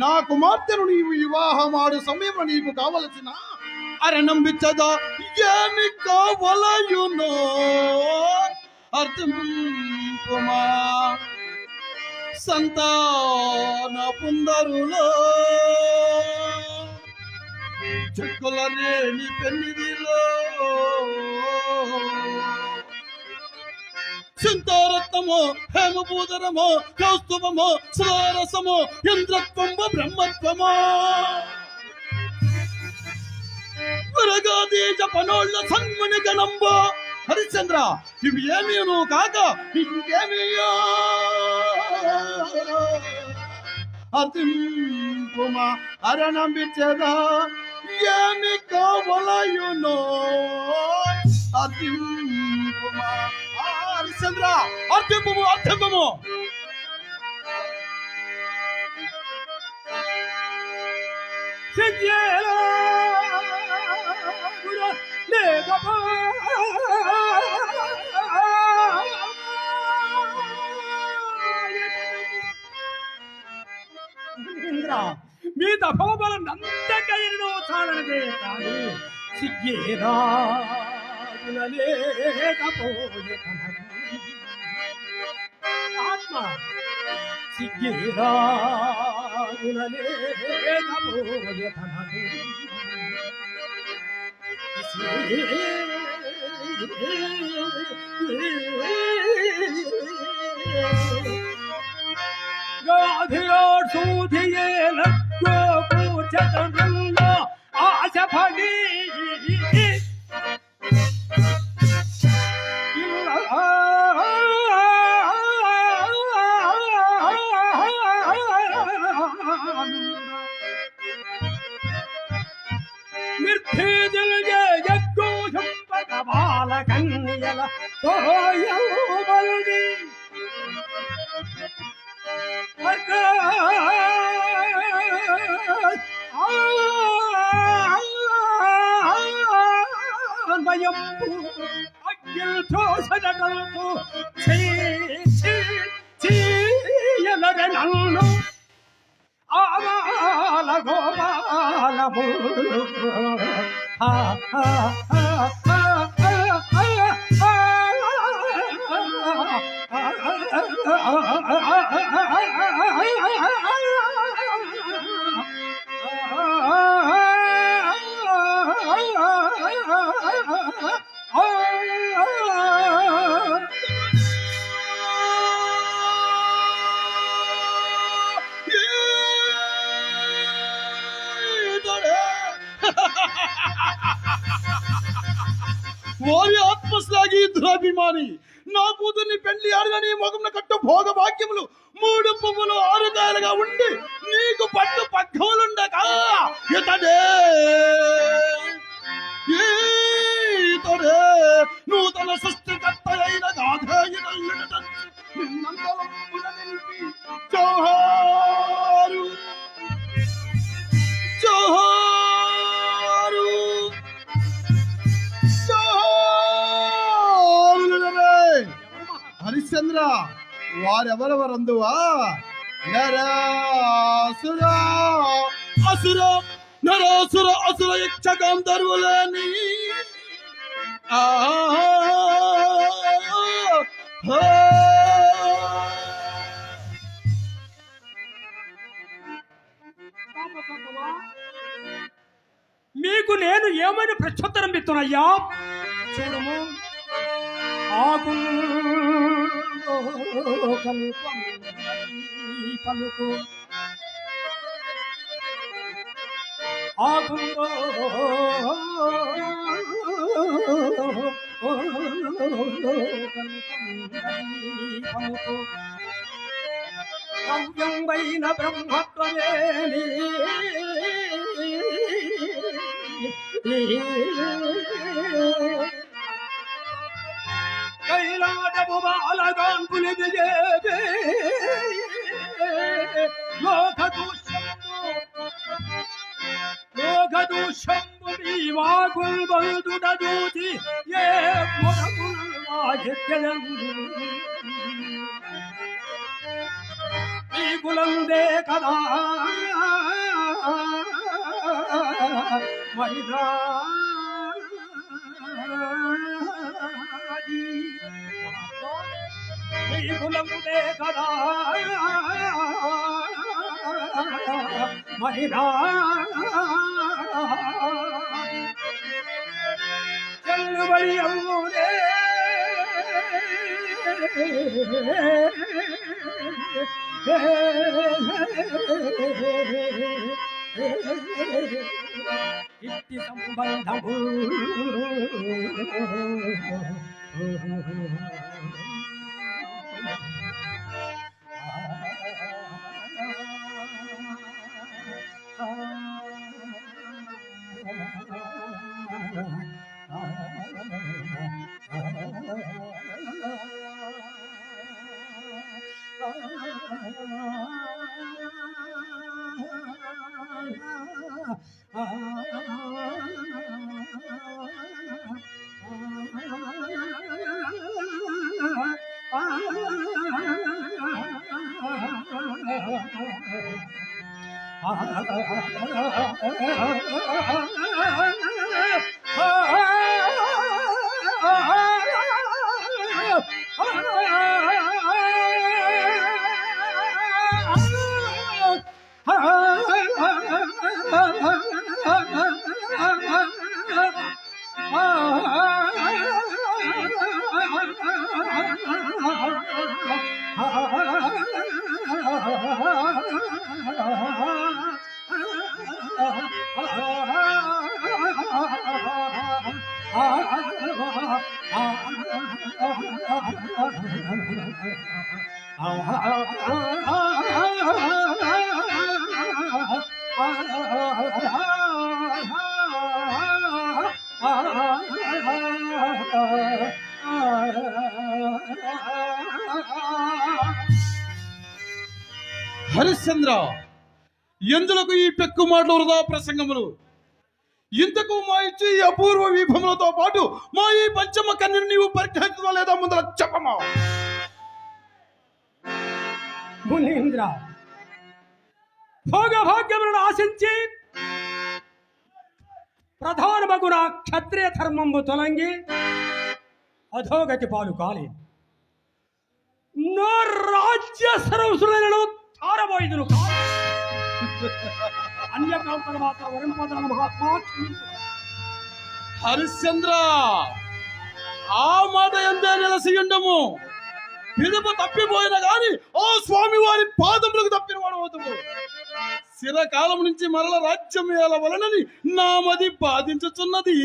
నా కుమార్తెను నీవు వివాహమాడు సమయంలో నీకు కావలసిన అరణంబిచ్చదా ఏమి కావలయునో అర్థమా. సంతాన పుందరులో చెక్కులనేని పెన్నిదిలో చింతారత్నమో హేమభూధరమో కౌస్తుభమో స్వరసమో ఇంద్రత్వమో బ్రహ్మత్వమో వరగాదేశ పనోళ్ళ సన్మని గణంబో. హరిశ్చంద్ర, ఇవి ఏమీను కాక ఇంకేమీయో అతింపుమా అరణంబిచ్చదా ఏమి కావలయునో అతింపుమా. హరిశ్చంద్ర, అర్థింపము. మీ తపోబలం అంతకైనో చాలనదే కానీ సిగ్గేరాలేకపోయే ఆత్మ సిగ్గేరాలేకపోయే గాధియోడ్ సూధియే లక్కో కూర్చటంలో ఆశపడి నిర్భేదలు జగ్గోషం పగబాల కన్యల తోయబల్ది భయంపు అగ్గిల్తో సడగల్పు చీయలరె నన్ను ఆవాల గోపాలము వారి ఆత్మశ్లాఘి దురాభిమాని నా కూతుర్ని పెళ్లి ఆడిన నీ మొగంన కట్ట భోగ భాగ్యములు 3 పువ్వులు 6 కాయలుగా ఉండి నీకు పట్టు పగ్గములుండగా ఇతడే నూతన సృష్టికర్త అయిన జోహారు జోహారు హరిశ్చంద్ర వారెవరెవరందువా నరాసుర అసుర నరాసుర అసుర యక్ష గంధర్వులని మీకు నేను ఏమైనా ప్రత్యుత్తరం ఇస్తున్నాయ్యా చూడము పలుకు ఆగుందో పలుకు నవ్యంబైన బ్రహ్మత్వమేని కైలాటము బాలగాన్పులి విజేదే లోకదూషంబు నీ వాగుల్ బల్దుడ దూచి ఏ మొరకులు వాయెత్తెదం ఈ కులందే కదా మరిదా ఈ కులందే కదా మరిదా చెల్లుబడి అమ్మునే ఇట్టి సంబంధము హరిశ్చంద్ర, ఎందులకు ఈ పెక్కు మాటలు వృధా ప్రసంగములు? ఇంతకు మా ఇచ్చి ఈ అపూర్వ విభవములతో పాటు మా ఈ పంచమ కన్యను నీవు పరిగ్రహించవా లేదా ముందర చెప్పమా. మునీంద్ర, భోగభాగ్యములను ఆశించి ప్రధానమగున క్షత్రియ ధర్మము తొలంగి అధోగతి పాలు కాలేదు. నా రాజ్య సర్వసులను తారబోయిదును కాదు. అన్య ప్రాంతాల మాత్రం వరింపదల మహాత్మా హరిశ్చంద్ర, ఆ మాట ఎందే నిలసియుండము. పిలుపు తప్పిపోయిన గాని ఓ స్వామి వారి పాదములకు తప్పిన వాడు అవుతాము. చిరకాలం నుంచి మరల రాజ్యం ఏలవలనని నామది బాధించుచున్నది.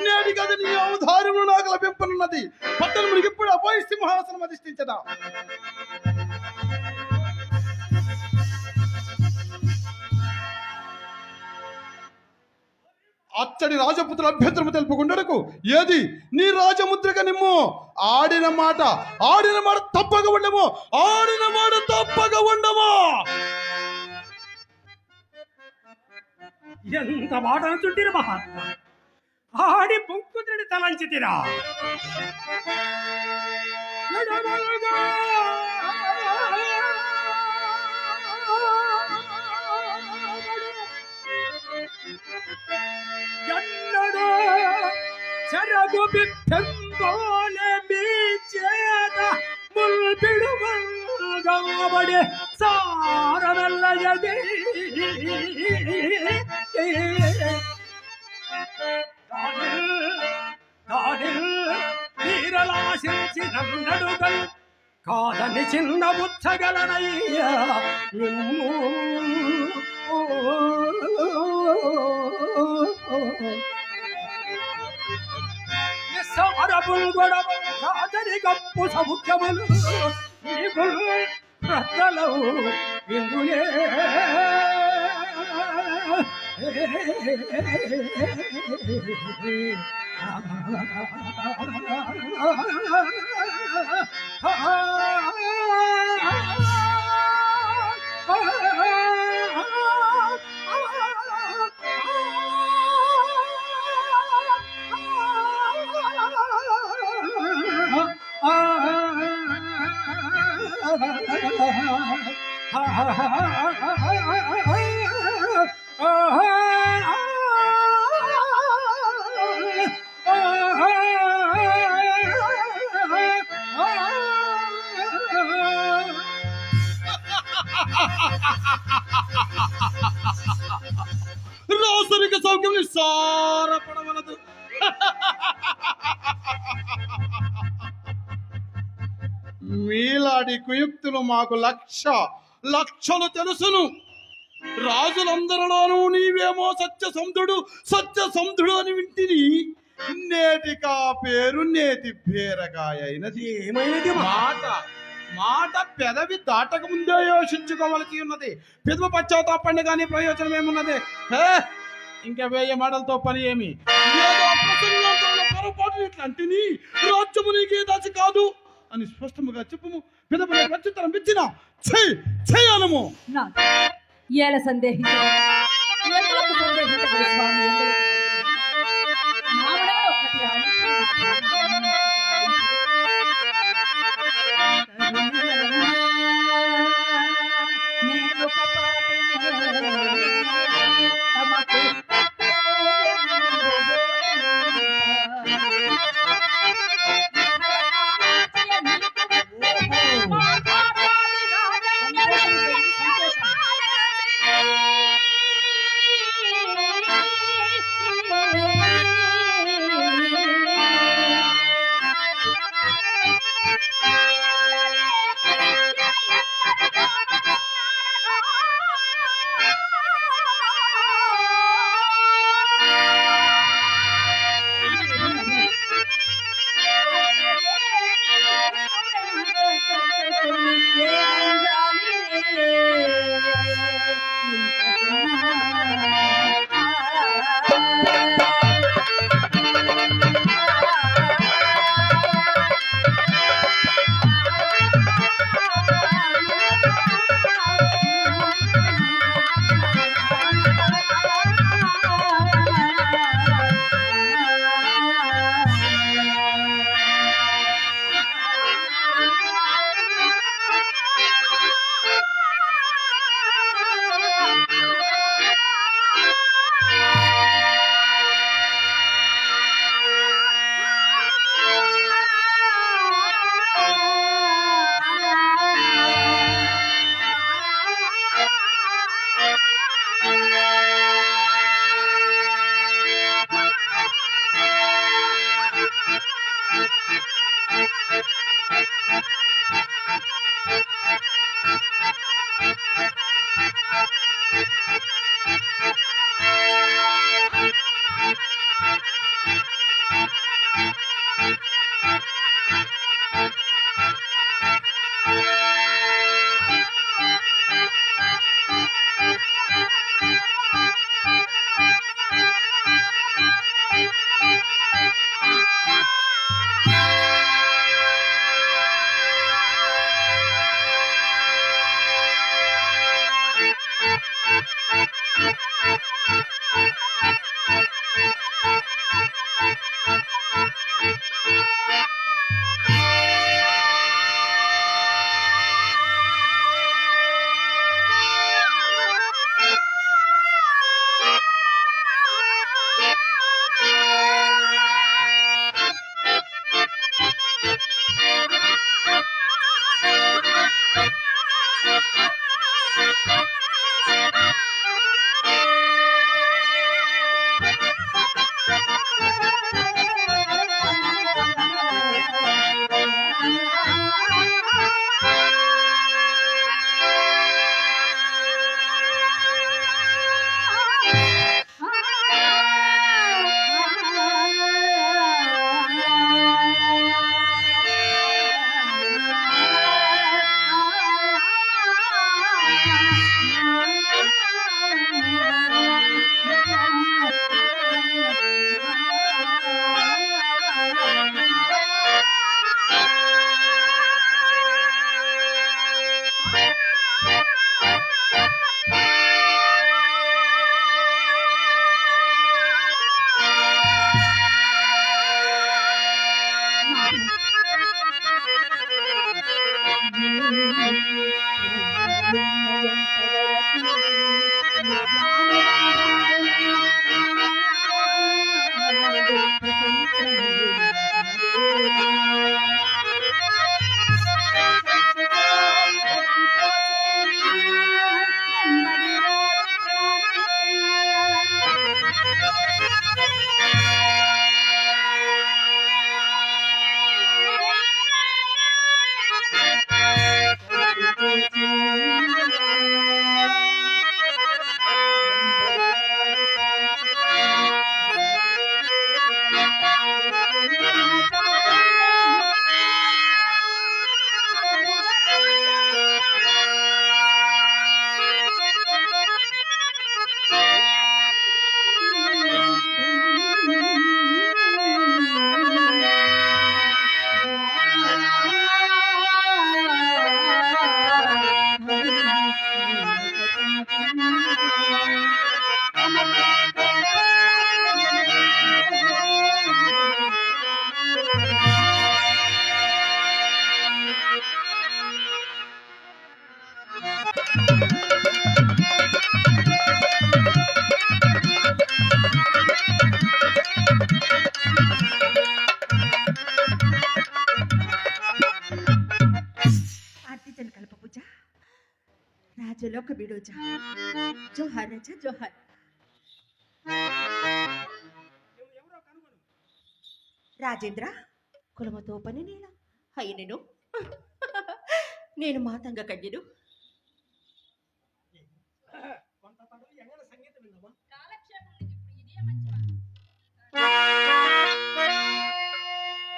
నేటి కది నీ అవధారములు నాకు లభింపనున్నది. పట్టణమునికి ఇప్పుడు అపోయి సింహాసనం అధిష్ఠించదా. అచ్చడి రాజపుత్రుల అభ్యంతరము తెలుపుకుండకు ఏది నీ రాజముద్రక నిమ్ము. ఆడిన మాట తప్పక ఉండము. ఆడిన మాట తప్పక ఉండము. ఎంత మాటను చుట్టిన మహాత్మా, ఆడి పొంకుతుడి తలంచితిరా. ఎన్నడో చెరగు బిట్టంబోలే బీచేద ముల్పిడుమల్గబడి సారవెల్లయది వీరలాశించి నన్నడుగల్ కాదని చిన్న బుచ్చగలనయ్యా నిమ్ము. నిస్సారబుల్ గొడవ రాజరి గప్పు సముఖ్యములు ప్రజలవు ఇందులే. రాసరిక సౌఖ్యం సారపడవలదు. మీలాడి కుయుక్తులు మాకు లక్షలు తెలుసును. రాజులందరిలోనూ నీవేమో సత్యసంధుడు అని వింటిని. నేటికా పేరు నేతి బీరకాయ అయినది. ఏమైనది మాట పెదవి దాటక ముందే యోచించుకోవలసి ఉన్నది. పెదవి పశ్చాత్తాపండి కానీ ప్రయోజనం ఏమున్నది? ఇంకా 1000 మాటలతో పని ఏమి? ఏదో ప్రసంగాంతరంలో పొరపాటు ఇట్లాంటిని రాజ్యము నీకే దాచి కాదు అని స్పష్టముగా చెప్పుము. పెదవి ప్రత్యుత్తరం ఇచ్చిన చేయనము. ఏల సందేహించదు స్వామి. రాజలోక బిడోజా జోహార్ రాజా జోహార్. రాజేంద్ర కులమతో పని నేల అయ్యను నేను మాతంగ కడ్యను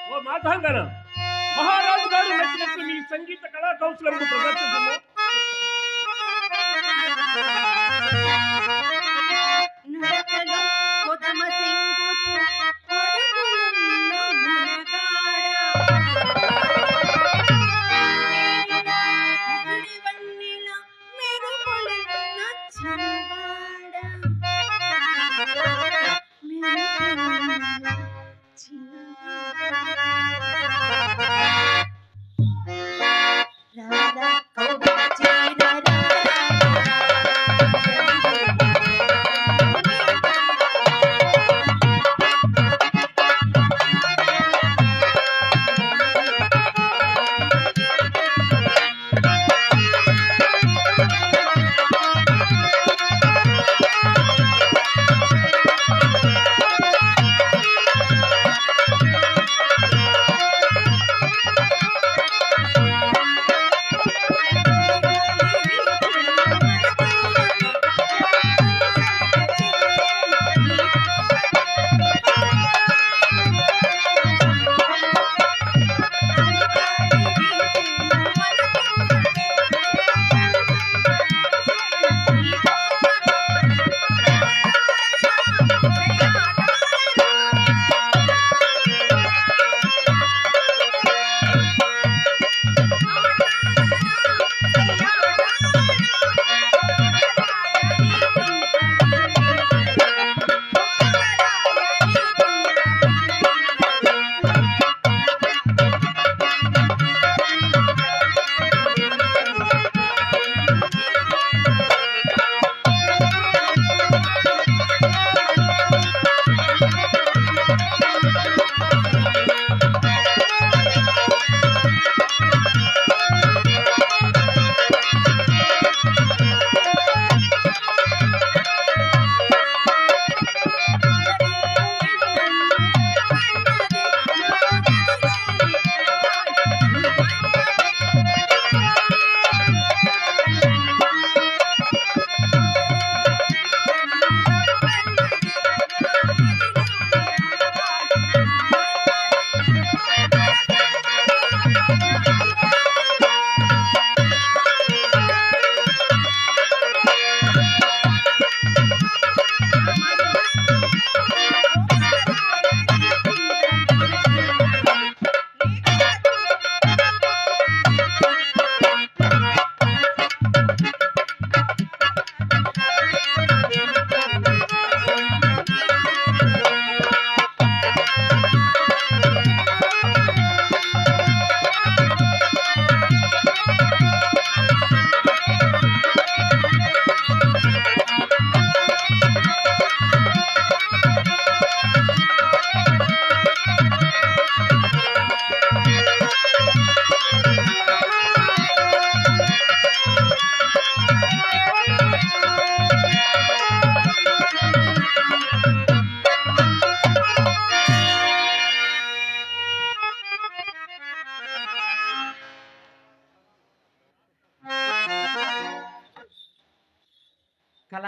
ఓ మాతాంగన, మహారాజు గారు నచ్చినట్లు మీ సంగీత కళా కౌశలంకు ప్రదర్శించము. నడకలో కొదమ సింగపు అడుగులున్న మునగాడ వన్నెల మెరుపులున్న చిన్నవాడ మెరుపులున్న చిన్నవాడ రాధా కౌగిట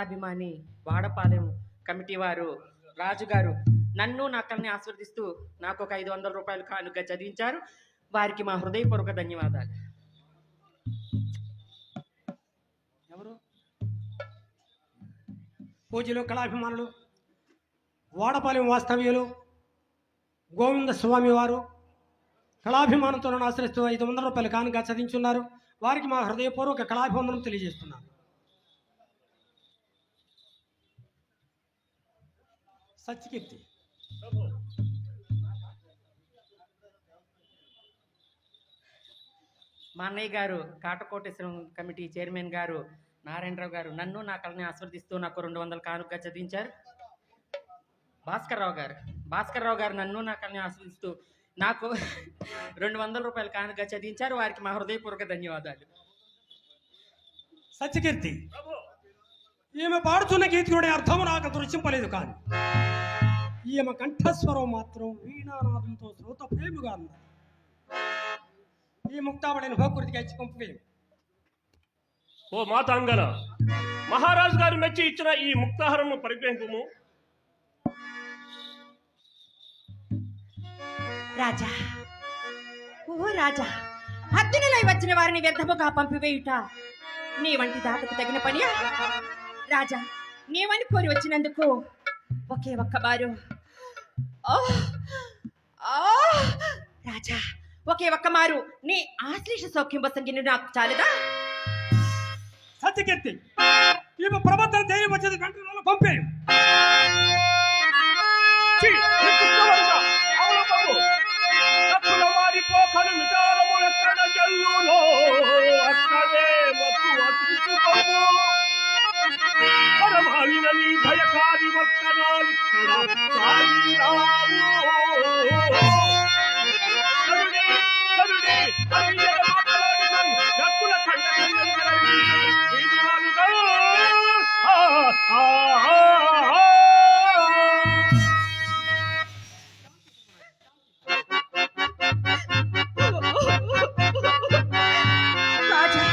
కళాభిమాని వాడపాలెం కమిటీ వారు రాజుగారు నన్ను నా కళని ఆస్వాదిస్తూ నాకు ఒక 500 రూపాయలు కానుక చదివించారు. వారికి మా హృదయపూర్వక ధన్యవాదాలు. ఎవరు పూజలు కళాభిమానులు వాడపాలెం వాస్తవ్యులు గోవింద స్వామి వారు కళాభిమానంతో నన్ను ఆశ్రయిస్తూ 500 రూపాయలు కానుక చదివించున్నారు. వారికి మా హృదయపూర్వక కళాభివందనం తెలియజేస్తున్నాను. సత్యకీర్తి మా అన్నయ్య గారు కాటకోటేశ్వరం కమిటీ చైర్మన్ గారు నారాయణరావు గారు నన్ను నా కళని ఆస్వాదిస్తూ నాకు 200 కానుక చదివించారు. భాస్కర్ రావు గారు నన్ను నా కళని ఆస్వాదిస్తూ నాకు 200 రూపాయలు కానుక చదివించారు. వారికి మా హృదయపూర్వక ధన్యవాదాలు. సత్యకీర్తి ఈమె పాడుతున్న గీతికుడి అర్థం నాకు దృశ్యింపలేదు, కానీ ఈమె కంఠస్వరం మాత్రం వీణానాదంతో శ్రోత ప్రేముగా ఉంది. ఈ ముక్తాబడిన భోకృతిగా ఇచ్చి పంపవేయం. ఓ మాతాంగన, మహారాజు గారు మెచ్చి ఇచ్చిన ఈ ముక్తాహారము పరిగ్రహింపుము. రాజా, ఓ రాజా, హద్దునిలై వచ్చిన వారిని వ్యర్థముగా పంపివేయుట నీ వంటి దాతకు తగిన పనియా? రాజా, నీవని కోరి వచ్చినందుకు ఒకే ఒక్క మారు రాజా, ఒకే ఒక్క మారు నీ ఆశ్లేష సౌఖ్యం వసంగిని నాకు చాలదా? సత్యకీర్తి ఈమె ప్రబద్ధం ధైర్యం వచ్చేది వెంటనే పంపే. భయకారి వర్తనాలిక్కడ రాజా,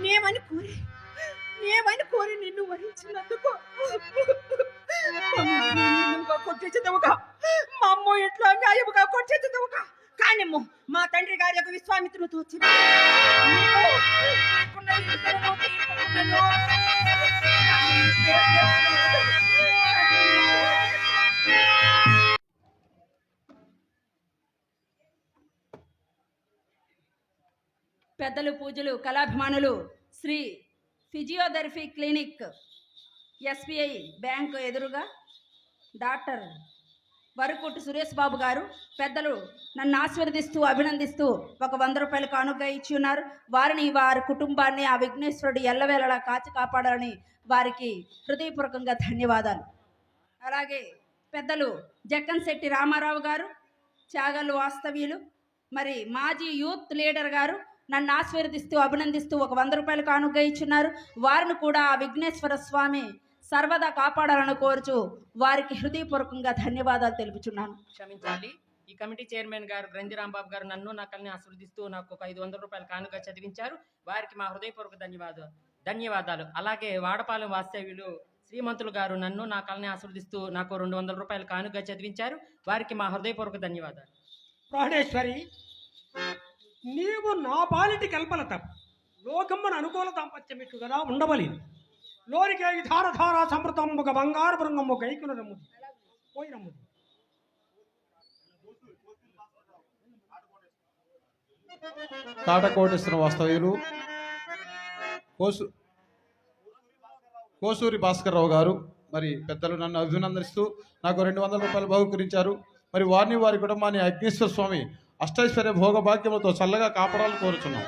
నేమని కోరి నిన్ను వరించినందుకు కొట్టేసేదవుగా, మా అమ్మ ఎట్లా న్యాయముగా కొట్టేసేదవుగా. కానిమ్ము, మా తండ్రి గారి యొక్క విశ్వామిత్రులతో పెద్దలు పూజలు కళాభిమానులు Shri physiotherapy clinic SBI bank ఎదురుగా డాక్టర్ వరకుట్టు సురేష్ బాబు గారు పెద్దలు నన్ను ఆశీర్వదిస్తూ అభినందిస్తూ ఒక 100 రూపాయలు కానుక ఇచ్చి ఉన్నారు. వారిని వారి కుటుంబాన్ని ఆ విఘ్నేశ్వరుడు ఎల్లవేళలా కాచి కాపాడాలని వారికి హృదయపూర్వకంగా ధన్యవాదాలు. అలాగే పెద్దలు జక్కన్ శెట్టి రామారావు గారు త్యాగాలు వాస్తవ్యులు మరి మాజీ యూత్ లీడర్ గారు నన్ను ఆశీర్వదిస్తూ అభినందిస్తూ ఒక 100 రూపాయలు కానుక ఇచ్చున్నారు. వారిని కూడా ఆ విఘ్నేశ్వర స్వామి సర్వదా కాపాడాలని కోరుచు వారికి హృదయపూర్వకంగా ధన్యవాదాలు తెలుపుచున్నాను. క్షమించాలి. ఈ కమిటీ చైర్మన్ గారు గ్రంథి రాంబాబు గారు నన్ను నా కళని ఆస్వాదిస్తూ నాకు ఒక 500 రూపాయలు కానుక చదివించారు. వారికి మా హృదయపూర్వక ధన్యవాదాలు. అలాగే వాడపాలెం వాస్తవ్యులు శ్రీమంతులు గారు నన్ను నా కళని ఆస్వాదిస్తూ నాకు 200 రూపాయలు కానుక చదివించారు. వారికి మా హృదయపూర్వక ధన్యవాదాలు. ప్రాణేశ్వరి, నీవు నా పాలిటి కల్పన తప్ప లోకమ్మను అనుకూల దాంపత్యమిట్టు కదా ఉండవలి. లోరికే ధారధార సమృతంబుగ బంగారు బృంగమ్ము గైకుల రమ్ముది పోయి రమ్ముది. కాటకోటేశ్వర వాస్తవ్యులు కోసూరి భాస్కర్ రావు గారు మరి పెద్దలు నన్ను అభినందిస్తూ నాకు 200 రూపాయలు బహుకరించారు. మరి వారిని వారి కుటుంబాన్ని అగ్నేశ్వర స్వామి అష్టైశ్వర్య భోగభాగ్యములతో చల్లగా కాపాడాలని కోరుచున్నాం.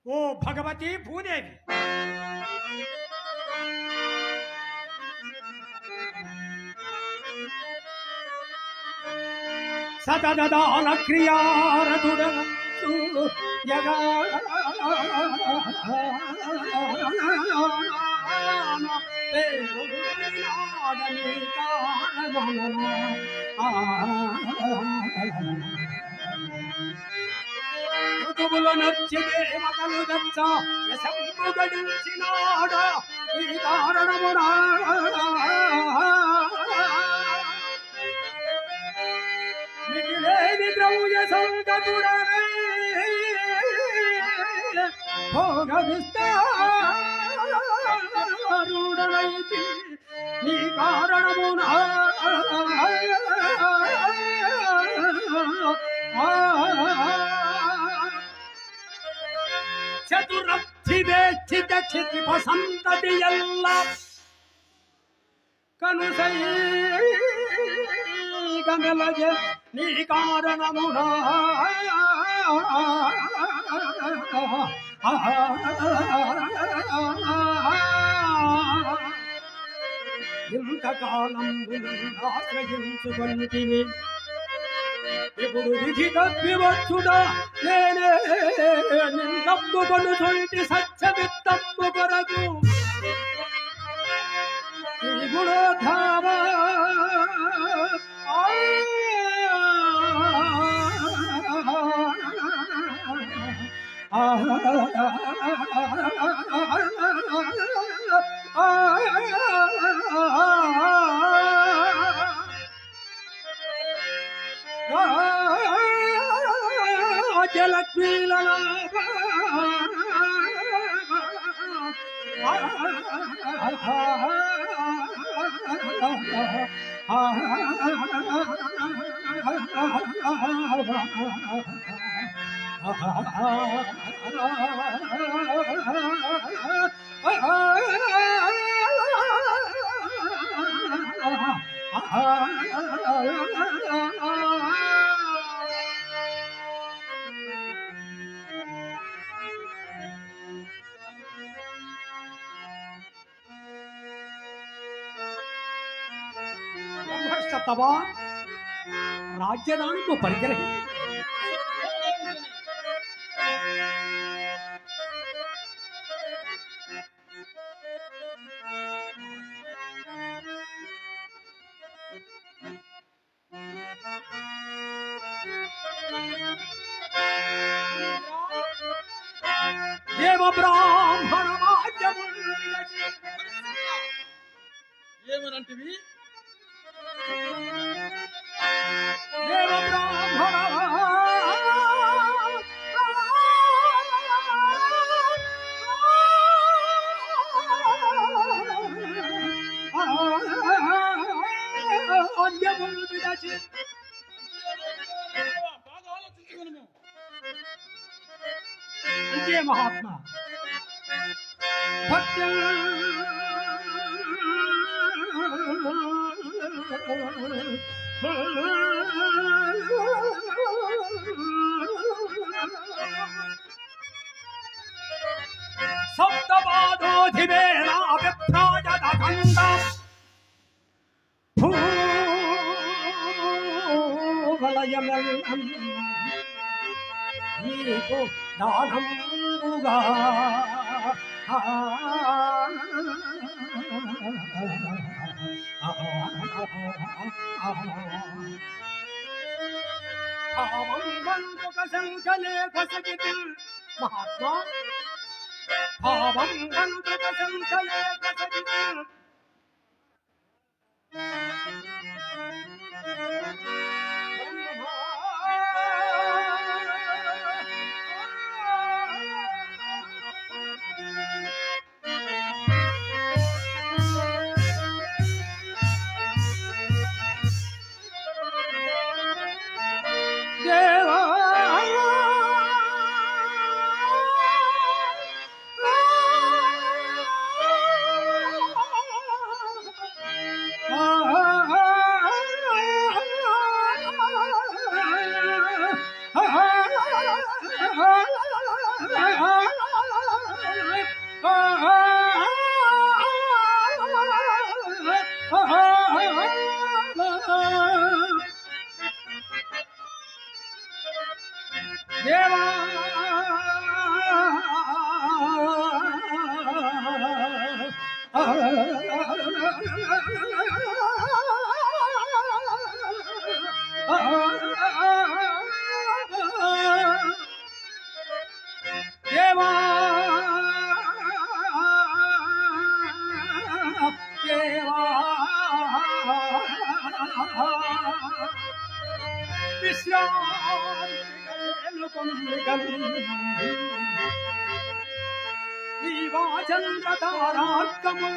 ఓ భగవతి భూదేవి, సతదాన క్రియారతుడనంతు జగా ఋతువులు నర్చి దేవతలు దచ్చ యశంబు గడించినాడ ఈ కారణమునా మిగిలేని ద్రవ్య సంగతుడనై భోగ విస్తారుడనైతి నీ కారణమునా చతురర్థి వేక్షిత క్షితి సంతతి ಎಲ್ಲ కనుసై గమలగే నీ కారణమునా ఇంతకాలం ఆశ్రయించుకొంటిని ఇప్పుడు విధి తప్పివచ్చుడా నేనే నిన్నప్పుకొను చొల్టి సత్యమిత్తమ్ము కొరకు గుణోద్ధామ రాజ్యలక్ష్మీల బ్రహ్మస్తవా రాజ్యదానము పరిగ్రహి దేవ బ్రాహ్మణ ఏమనంటివి? దేవ బ్రాహ్మణ అన్యములు విడచి బాగా ఆలోచించుకును. అంతే మహాత్మా భక్తి సప్తపాదోధివేనాభిప్రాయదఖండ భూవలయమల్లం నీకు దానంబుగా మహాత్మా భావం బంధుక సంకలే దేవా దేవా ఈ వాచంద్రతారార్కము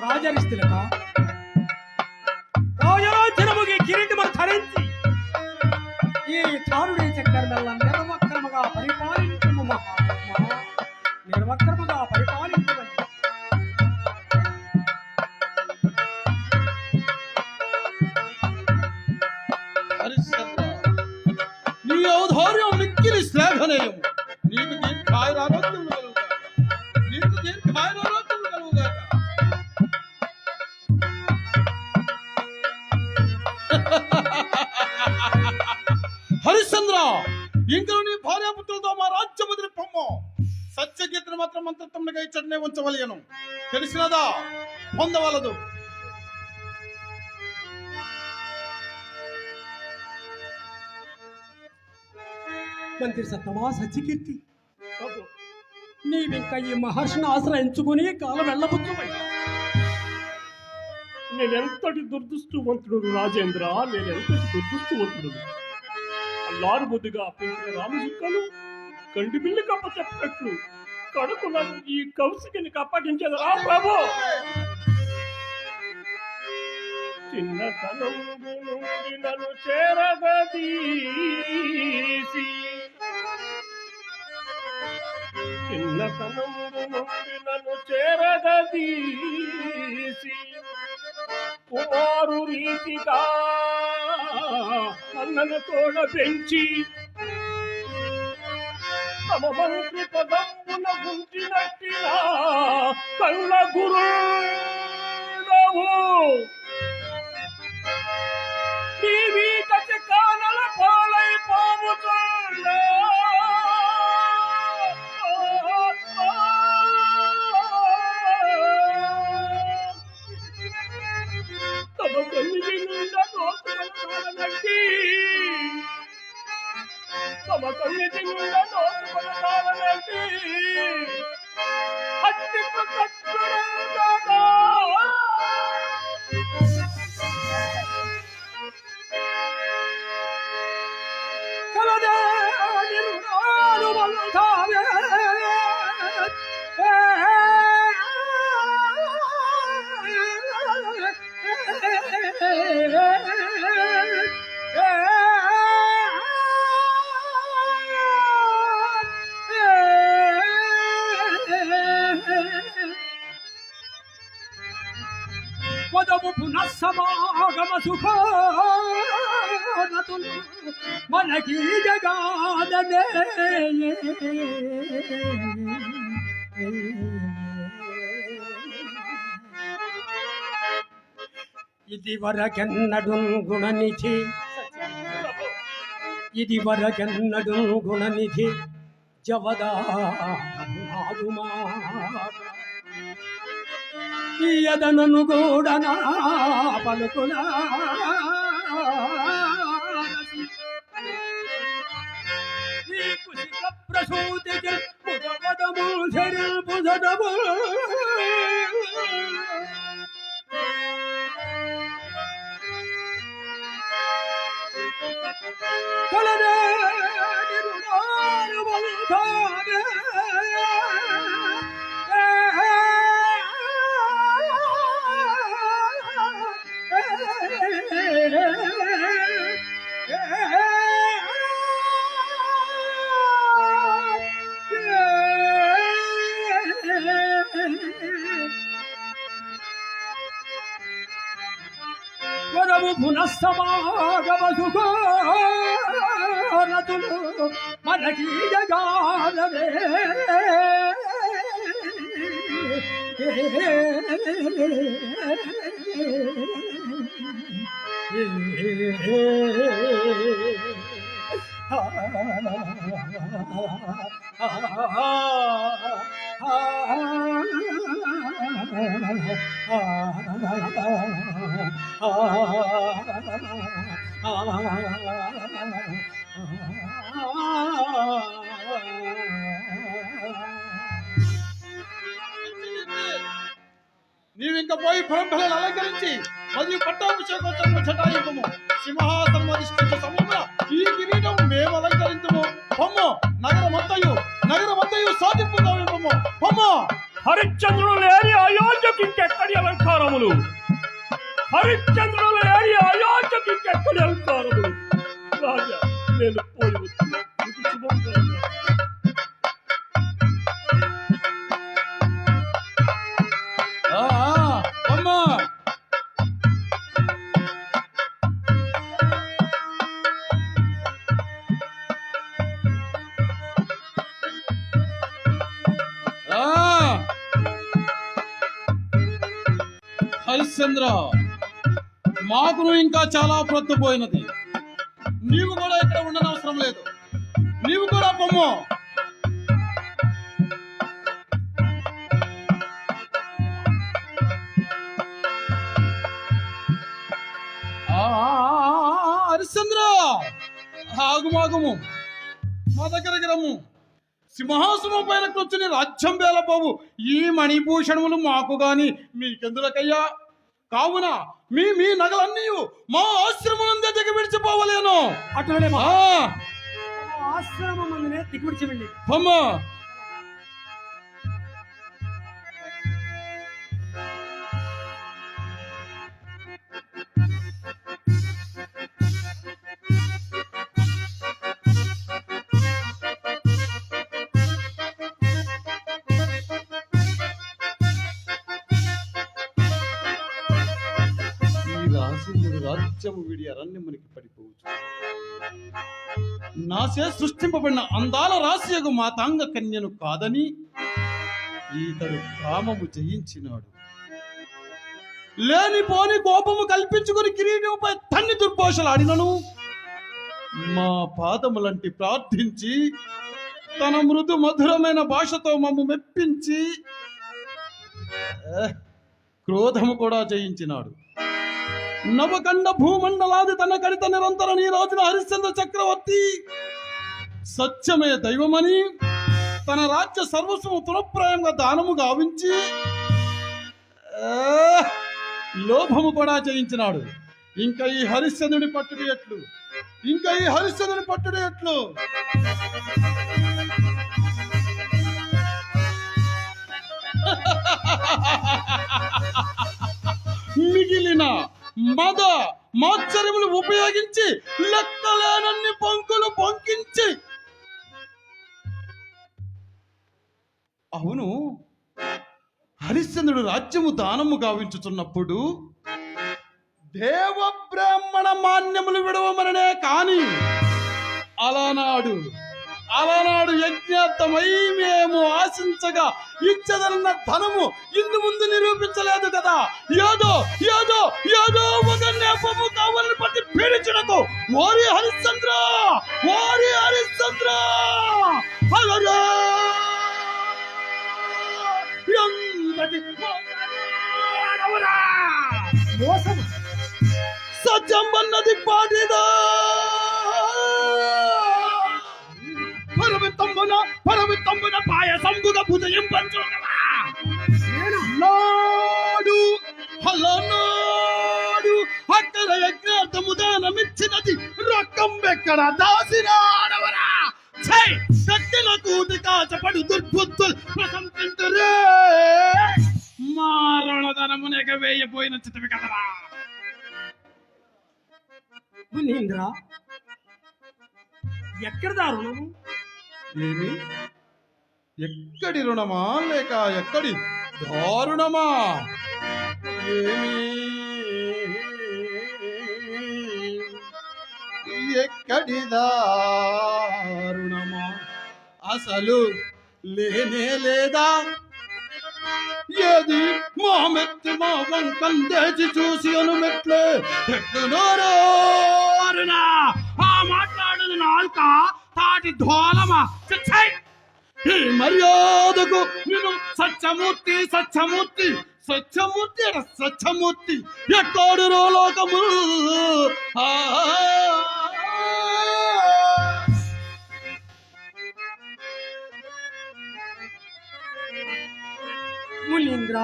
రాజరిస్తులక రాజరాజ్యముకి కిరీటము ధరించి ఈ తారుడి చక్కెరమెల్ల నిర్వక్రముగా పరిపాలించుము మహాత్మా, నిర్వక్రముగా పరిపాలించుమని. హరిశ్చంద్ర, నీ ఔదార్యం మిక్కిలి శ్లాఘనీయం. నీకు దీర్ఘాయురారోగ్యములు కలుగుగాక. నీకు దీర్ఘాయురారోగ్యములు కలుగుగాక. హరిశ్చంద్ర, ఇంకా నీ భార్యాపుత్రులతో మా రాజ్యం వదిలి పొమ్ము. సత్యకీర్తిని మాత్రం మంత్రత్వమునిగా ఇచ్చటనే ఉంచవలయను. తెలిసినదా? పొందవలదు. మంత్రి సత్తమా సత్యకీర్తి, నీవింక ఈ మహర్షిని ఆశ్రయించుకుని కాలం వెళ్ళబుచ్చుమయ్యా. నేనెంతటి దుర్దృష్టవంతుడు రాజేంద్ర, నేనెంతటి దుర్దృష్టవంతుడు. అల్లారు బుద్ధిగా పెంచిన రామచుక్కలు కంటి బిల్లి కప్ప చెప్పినట్లు కడుపున ఈ కౌశికిని అప్పగించదరా ప్రభు. చిన్నతనం నుండి నన్ను చేరగదీసి, చిన్నతనం నుండి నన్ను చేరగదీసి కుమారు రీతిగా అన్నను తోడ పెంచి తమ మంత్రి పదమున గుంటినట్టిన కళ్ళ గురువు టీవీ కచకానల పాలై పోవుతున్నా. తమ కళ్ళకి నిండా నోటుకొనటి, తమ కళ్ళకి నిండా నోటుకొనటి హత్యకు కట్టుడా కలదే నిరునాడు వల్తావే పదము పునఃసమాగమ సుఖోనతులు మనకి జగాదనే. ఇది వరకెన్నడు గుణనిధి, ఇది వరకెన్నడు గుణనిధి జవదాడుమా ఈయదనను గూడనా పలుకులా ఈ కుశిక ప్రసూతికి పుదపదము పుదము కలనే నిరునాడు వల్తావే పునఃసమాగమసుఖరతులు మనకి జగాలవే నీవింక పోయి పరంపరలు అలంకరించి మరియు పట్టాభిషేకోత్సవం చటాయింపము. సింహాసనం అధిష్ఠించే సమయంలో ఈ కిరీటం మేము అలంకరించము. పొమ్ము నగరమంతయు సాధింపు గావింపము. పొమ్ము. హరిశ్చంద్రుడు లేని అయోధ్యకి ఇంకెక్కడి అలంకారములు? హరిశ్చంద్రుడు లేని అయోధ్యకి ఇంకెక్కడి అలంకారములు? రాజా, నేను పోయి వచ్చి నీకు శుభం కలుగును. పొమ్ము. హరిశ్చంద్ర, మాకును ఇంకా చాలా ప్రొత్తుపోయినది. నీవు కూడా ఇక్కడ ఉండనవసరం లేదు. నీవు కూడా పొమ్ము. హరిశ్చంద్ర, ఆగుమాగుము, మా దగ్గరికి రమ్ము. సింహాసనం పైన కూర్చుని రాజ్యం వేలపోవు ఈ మణిభూషణములు మాకు గాని మీకెందులకయ్యా? కావున మీ మీ నగలన్నీ మా ఆశ్రమం దగ్గర విడిచిపోవలేను. అటువలే ఆశ్రమం అందునే దిగుడిచి వెళ్ళి పొమ్ము. రాజ్యము విడి అరణ్యమునికి పడిపోవచ్చు. నాసే సృష్టింపబడిన అందాల రాశియగు మాతాంగ కన్యను కాదని ఈతడు కామము జయించినాడు. లేనిపోని కోపము కల్పించుకుని కిరీటంపై తన్ని దుర్భాషలాడినను మా పాదములంటి ప్రార్థించి తన మృదు మధురమైన భాషతో మమ్ము మెప్పించి క్రోధము కూడా జయించినాడు. నవకండ భూమండలాది తన కడిత నిరంతర నీరాజున హరిశ్చంద్ర చక్రవర్తి సత్యమే దైవమని తన రాజ్య సర్వస్వము తులప్రాయంగా దానము గావించి లోభము కూడా జయించినాడు. ఇంకా ఈ హరిశ్చంద్రుని పట్టుడు ఎట్లు? మిగిలిన మద మాత్సర్యములు ఉపయోగించి లెక్కలేనన్ని పంకులు పొంకించి, అవును, హరిశ్చంద్రుడు రాజ్యము దానము గావించుతున్నప్పుడు దేవ బ్రాహ్మణ మాన్యములు విడవమననే కాని అలనాడు యజ్ఞార్థమై మేము ఆశించగా ఇచ్చదన్న ధనము ఇందు ముందు నిరూపించలేదు కదా. ఏదో ఒక నేపము కావాలని బట్టి పీడించుటకు ఓరి హరిశ్చంద్ర సత్యమన్నది పాటిదా. పరమితంబున పాయసంబుగా భుజయం పంచుగవా. నాడు అక్కడ యజ్ఞార్థము దానమిచ్చినది రొక్కం ఎక్కడ దాసినాడవరా. కట్టిన కూటి కాచపడు దుర్బుద్ధులు ప్రశంసించరే. మారణధనమునక వేయపోయిన చిత్తవి కదరా. మునీంద్ర, ఎక్కడ దారుణము? ఏమి? ఎక్కడి రుణమా లేక ఎక్కడి దారుణమా? ఏమి ఎక్కడి దారుణమా అసలు లేనే లేదా ఏది మొహమెత్తి మా వంకం తెచ్చి చూసి అనుమెట్లే ఎట్టునోరునా ఆ మాట్లాడదు నాల్క తాటి ధోలమా చిచ్చై! ఈ మర్యాదకు నేను సత్యమూర్తి సత్యమూర్తి సత్యమూర్తి అట సత్యమూర్తి ఎట్లాడు లోకము ఆ మునీంద్ర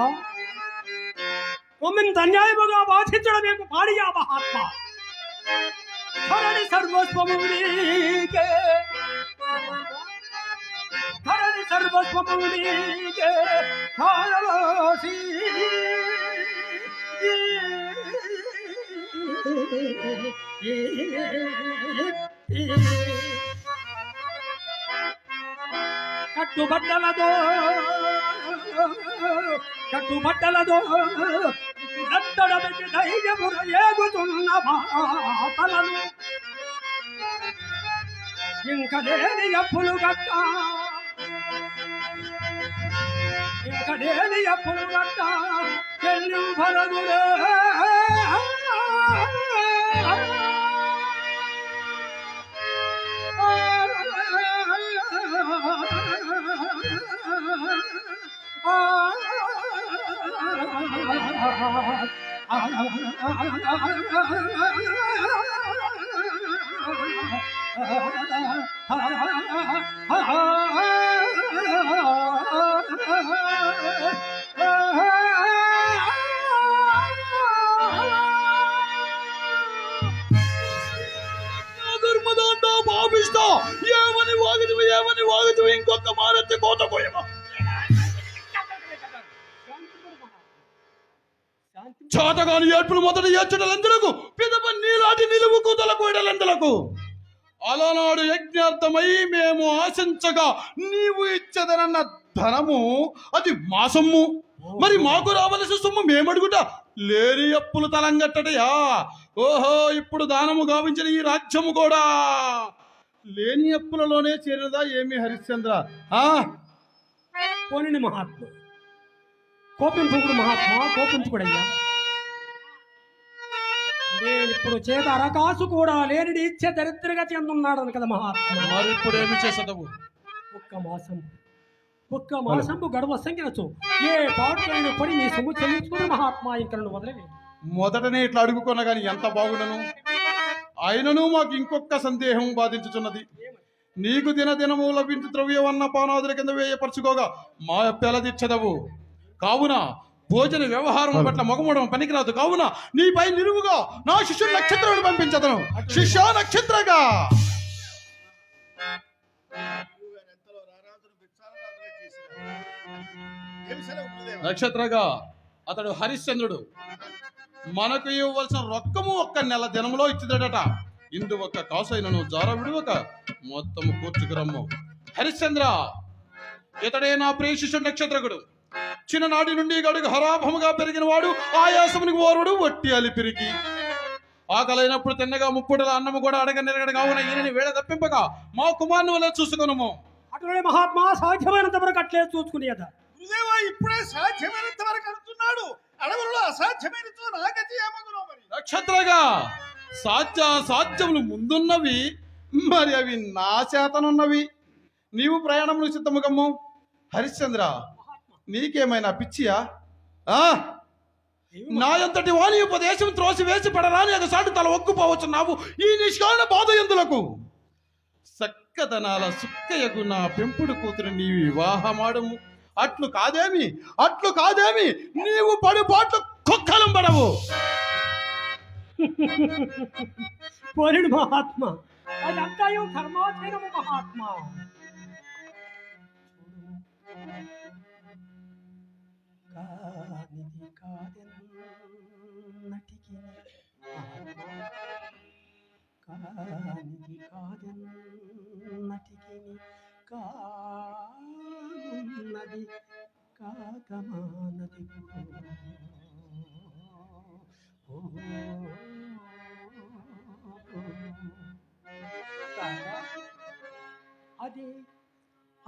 మమ్మల్ని అన్యాయముగా బాధించడం మీకు పాడియా మహాత్మ ధరణి సర్వస్వము నీకే ధరణి సర్వస్వము నీకే ధారవాసి కట్టుబట్టలతో నట్టడమికి ధైర్యమున ఏగుతున్న బాటలను ఇంక లేని అప్పులు గట్ట చెల్లింపరదులే ధర్మదాండా భావిస్తా ఏమని వాగుతూ ఇంకొక మారెత్తి కోత పోయేమా చాతగాని ఏర్పులు మొదట ఏడ్చడలందరకు పిదప నీలాంటి నిలువు కూతల కోయడలందరకు అలనాడు యజ్ఞార్థమై మేము ఆశించగా నీవు ఇచ్చదనన్న ధనము అది మా సొమ్ము మరి మాకు రావలసిన సొమ్ము మేమడుగుట లేని అప్పులు తలంగట్టడయా ఓహో ఇప్పుడు దానము గావించిన ఈ రాజ్యము కూడా లేని అప్పులలోనే చేరదా ఏమి హరిశ్చంద్ర పోనీ మహాత్మ కోపించుకుడు మహాత్మ కోపించుకుడయ్యా నేను ఇప్పుడు చేత అరకాసు కూడా లేనిది ఇచ్చే దరిద్రగా చెందున్నాడు కదా మహాత్మ మరి ఇప్పుడు ఏమి చేసదవు ఒక్క మాసంపు గడువ సంఖ్యనచ్చు ఏ పాటులైన పడి నీ సొమ్ము చెల్లించుకుని మహాత్మ ఇంకా వదిలే మొదటనే ఇట్లా అడుగుకున్నా గాని ఎంత బాగుండను ఆయనను మాకు ఇంకొక సందేహం బాధించుచున్నది నీకు దినదినము లభించు ద్రవ్యవన్న పానాదుల కింద వేయపరచుకోగా మా పెలదిచ్చదవు కావున భోజన వ్యవహారం పట్ల మొగమూడం పనికిరాదు కావున నీపై నిలువుగా నా శిష్యుడు నక్షత్రాన్ని పంపించదను శిష్య నక్షత్రగా నక్షత్రగా అతడు హరిశ్చంద్రుడు మనకు ఇవ్వవలసిన రొక్కము ఒక్క నెల దినంలో ఇచ్చిదట ఇందు ఒక్క కాసైనను జార విడువక మొత్తము కూర్చుకురమ్ము హరిశ్చంద్ర ఇతడే నా ప్రియ శిష్యుడు నక్షత్రకుడు చిన్ననాటి నుండి గడుగు హరాభముగా పెరిగిన వాడు ఆయాసమునికి ఓరుడు వట్టి అలిపిరికి ఆకలైనప్పుడు తిన్నగా ముప్పుడుల అన్నము కూడా అడగ నిరగడ కావున ఈయనని వేళ తప్పింపక మా కుమారుని వల్ల చూసుకునము అటువే మహాత్మా సాధ్యమైనంత వరకు అట్లే చూసుకునేదా ఇప్పుడే సాధ్యమైనంత వరకు అంటున్నాడు అడవులలో అసాధ్యమైనతో నాగతి ఏమగునో మరి నక్షత్రగా సాధ్యములు ముందున్నవి మరి అవి నా చేతనున్నవి నీవు ప్రయాణములు సిద్ధముగమ్ము హరిశ్చంద్ర నీకేమైనా పిచ్చియా నా ఎంతటి వాణి ఉపదేశం త్రోసి వేసి పడరాని ఒకసారి తల ఒక్కుపోవచ్చున్నావు ఈ నిష్కారణ బాధ ఎందులకు సక్కదనాల సుక్కయకు నా పెంపుడు కూతురు నీ వివాహమాడము అట్లు కాదేమి నీవు పడుపాట్లు కుక్కలం పడవు పోలిడు మహాత్మ అదంతా కర్మాధీనము మహాత్మ కానిది కాదెన్నటికి కానిది కాదెన్నటికి కానున్నది కాకమానది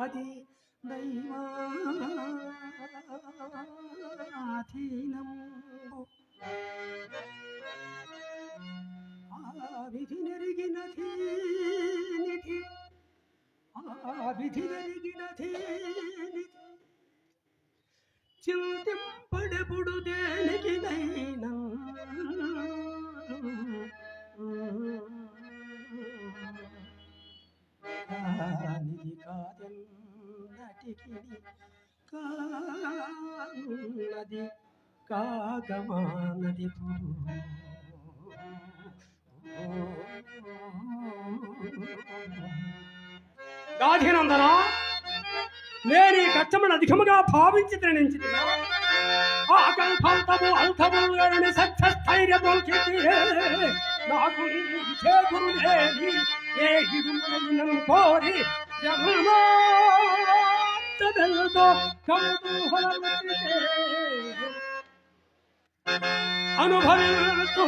అది దైవాధీనము ఆ విధి నెరిగినది నిధి ఆ విధి నెరిగినది నిధి చింతింపడెప్పుడు దేనికినైనా కానిది కాదెన్నటికి కానది కాగమానది గాధినందన నేను ఈ కష్టమును అధికముగా భావించి త్రణించిన ఆకంఠము అంతములని సత్యస్థైర్యము నాకు చేకూరులేని ఏ హిడుములను కోరి జగన్మాతతో అనుభవిస్తూ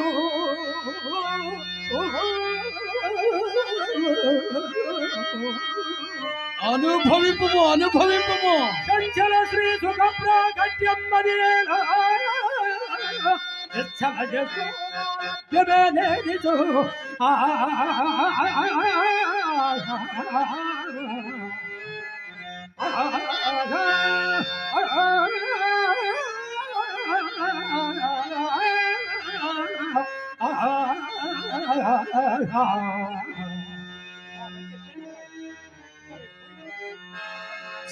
అనుభవింపము అనుభవింపము చంచల శ్రీ సుఖ ప్రాగట్యం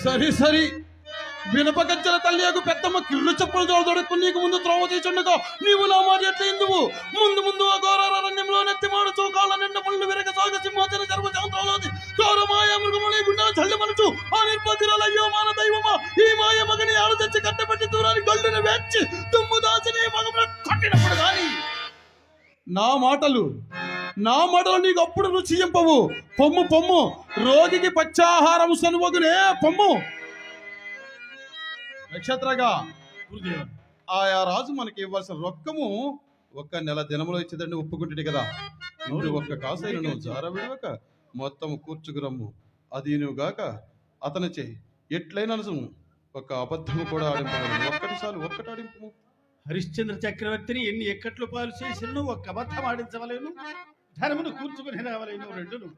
సరి సరి వినపగజ్జల తల్లియకు పెద్దమ్మ కిళ్ళు చెప్పులు తోడకు నీకు ముందు త్రోవ తీచుండగా నీవు నా మాట ఎట్లా ఎందువు ముందు ముందు అఘోరారణ్యంలో నెత్తిమాడు చౌకాల నిండ ముళ్ళు విరగ సాగ సింహాచన సర్వశాంత్రాలోని గౌరమాయ మృగముని గుండెల చల్లి మనచు ఆ నిర్పతిరల అయ్యో మాన దైవమా ఈ మాయ మగని ఆడు తెచ్చి కట్టబెట్టి దూరాన్ని గల్లుని వేచి తుమ్ము దాచిని మగమున కట్టినప్పుడు గాని నా మాటలు నీకు అప్పుడు రుచి ఇంపవు పొమ్ము పొమ్ము రోగికి పచ్చాహారం సనువగునే పొమ్ము నక్షత్రగా ఆయా రాజు మనకి ఇవ్వాల్సిన రొక్కము ఒక్క నెల దినములో ఇచ్చేదండి ఒప్పుకుంటుంది కదా ఇందు ఒక్క కాసైన నువ్వు జార విడవక మొత్తం కూర్చుకురమ్ము అది నువ్వు గాక అతని చేయి ఎట్లయినా ఒక అబద్ధము కూడా ఆడింపగలను ఒక్కటి ఆడింపు హరిశ్చంద్ర చక్రవర్తిని ఎన్ని ఎక్కట్లు పాలు చేసినను ఒక్క అబద్ధం ఆడించవలేను ధనమును కూర్చుకుని రావలేను రెండును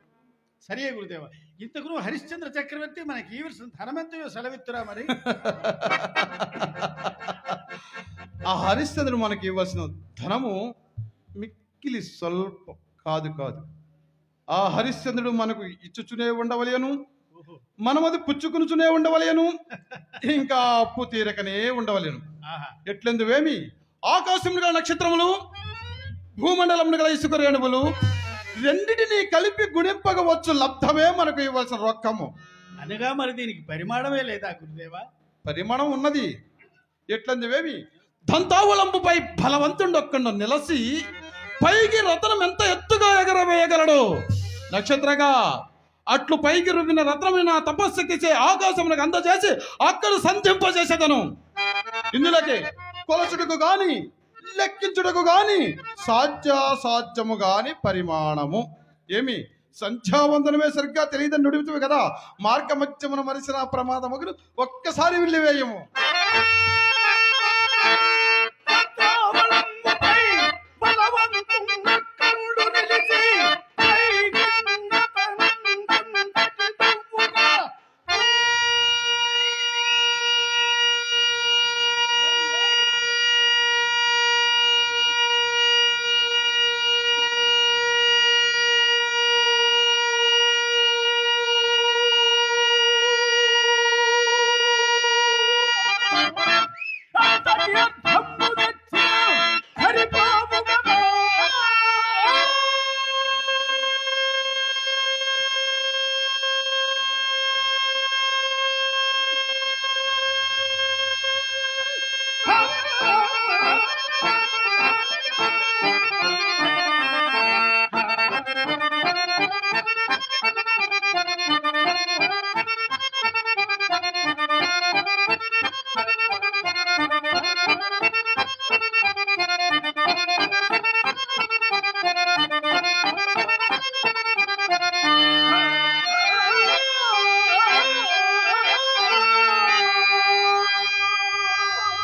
సరే గురుదేవ ఇంతకు హరిశ్చంద్ర చక్రవర్తి మనకి ఈవర్సిన ధనమంతయో సెలవిత్తురా మరి ఆ హరిశ్చంద్రుడు మనకి ఇవ్వాల్సిన ధనము మిక్కిలి స్వల్పం కాదు ఆ హరిశ్చంద్రుడు మనకు ఇచ్చుచునే ఉండవలేను మనమది పుచ్చుకునుచునే ఉండవలేను ఇంకా అప్పు తీరకనే ఉండవలేను ఎట్లెందువేమి ఆకాశములుగా నక్షత్రములు భూమండలమును గల ఇసుక రేణువులు రెండిటిని కలిపి గుణింపగవచ్చు లబ్ధమే మనకు ఇవ్వాల్సిన రొక్కము అనగా మరి దీనికి పరిమాణమే లేదా గురుదేవా పరిమాణం ఉన్నది ఎట్లందువేమి దంతావలంబుపై బలవంతుడొక్కడు నిలసి పైకి రత్నం ఎంత ఎత్తుగా ఎగరవేయగలడు నక్షత్రగా అట్లు పైకి రువిన రత్నమి నా తపస్శక్తిచే ఆకాశమునకు అందజేసి అక్కడ సంధింపజేసేదను ఇందులోకి కొలచుటకు గాని లెక్కించుటకు గాని సాధ్యము గాని పరిమాణము ఏమి సంధ్యావందనమే సరిగ్గా తెలియదని నుడివితువు కదా మార్గమధ్యమున మరిసిన ప్రమాదముగులు ఒక్కసారి వెళ్ళివేయము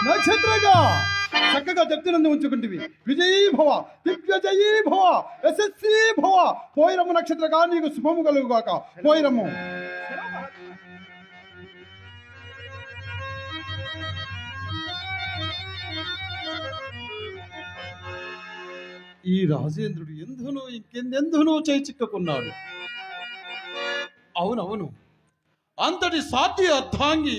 నక్షత్రగా చక్కగా చెప్తున్నందు ఉంచుకుంటివి. విజయీ భవ, దిగ్విజయీ భవ, యశస్వీ భవ. పోయిరమ్ము నక్షత్రగా నీకు శుభము కలుగుగాక. పోయిరమ్ము. ఈ రాజేంద్రుడు ఎందునో ఇంకెందెందునో చేయి చిక్కుకున్నాడు. అవునవును, అంతటి సాధ్య అర్థాంగి,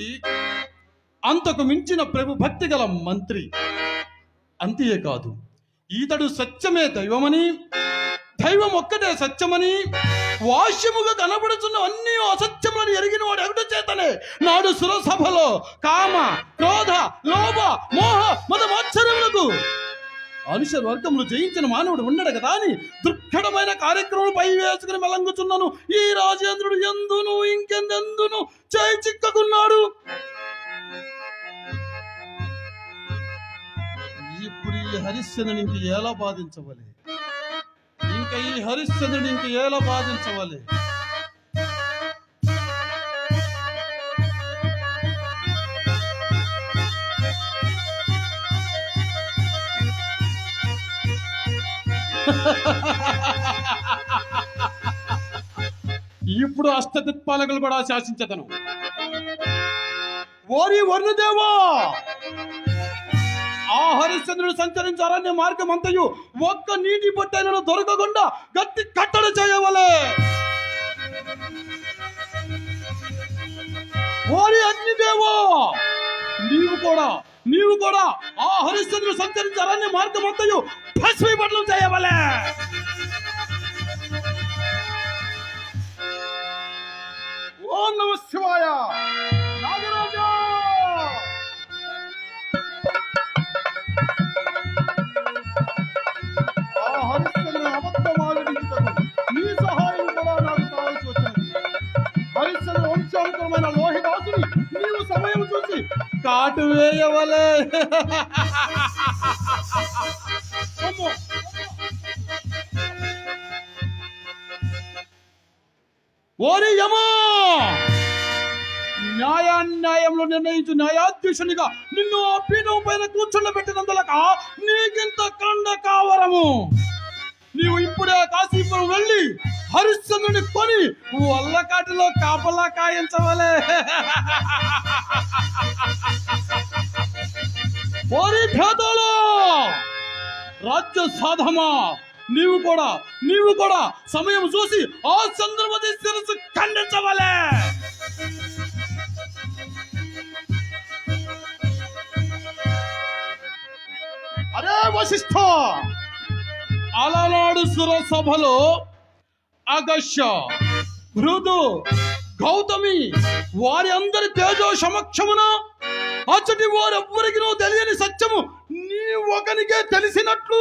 అంతకు మించిన ప్రభు భక్తి గల మంత్రి. అంతేకాదు, ఈతడు సత్యమే దైవమని, దైవం ఒక్కటే సత్యమని, వాష్యముగా కనబడుతున్న అన్ని అసత్యములను ఎరిగిన వాడు ఎగుట చేతనే నాడు సురసభలో కామ, క్రోధ, లోభ, మోహ, మద మాత్సర్యములకు అనుష వర్గములు జయించిన మానవుడు ఉండడు కదా అని దుర్ఘటమైన కార్యక్రమం పై వేసుకుని మెలంగుచున్నాను. ఈ రాజేంద్రుడు ఎందును ఇంకెందెందును చేయి చిక్కుకున్నాడు. ఇప్పుడు ఈ హరిశ్చంద్రుని ఇంక ఎలా బాధించవలే? ఇంకా ఈ హరిశ్చంద్రుని ఇంక ఎలా బాధించవలే? ఇప్పుడు అష్టదిక్పాలకులు కూడా శాసించదను. ఓరి వర్ణదేవా, ఆ హరిశ్చంద్రుడు సంచరించే అరణ్య మార్గం అంతయు ఒక్క నీటి బొట్టైనను దొరకకుండా గట్టి కట్టడి చేయవలే. ఓరి అగ్నిదేవా, నీవు కూడా ఆ హరిశ్చంద్రుడు సంచరించే అరణ్య మార్గం అంతయు భస్మీపట్నం చేయవలే. ఓం నమ శివాయ. నాగరాజా, ఆ హరిశ్చంద్రుని అబద్ధమాడించుటకు నీ సహాయం కూడా నాకు కావాల్సి వచ్చినది. హరిశ్చంద్ర వంశానుకరమైన లోహిదాసుని నీవు సమయం చూసి కాటు వేయవలే. ఓరి యమా, న్యాయాన్యాయంలో నిర్ణయించు న్యాయాధ్యక్షునిగా నిన్ను ఆ పీఠం పైన కూర్చుండబెట్టినందులక నీకింత కండ కావరము. నీవు ఇప్పుడే కాశీపురం వెళ్ళి హరిశ్చంద్రుని కొని వల్లకాటిలో కాపలా కాయించవలే. ఓరి భేదాలు, రాజ్య సాధమా, నీవు కూడా సమయం చూసి ఆ చంద్రమతి శిరస్సు ఖండించవలే. అరే వశిష్ఠ, అలనాడు సురసభలో అగస్య, భృదు, గౌతమి వారి అందరి తేజో సమక్షమున అచ్చటి వారెవ్వరికి తెలియని సత్యము నీ ఒకనికే తెలిసినట్లు,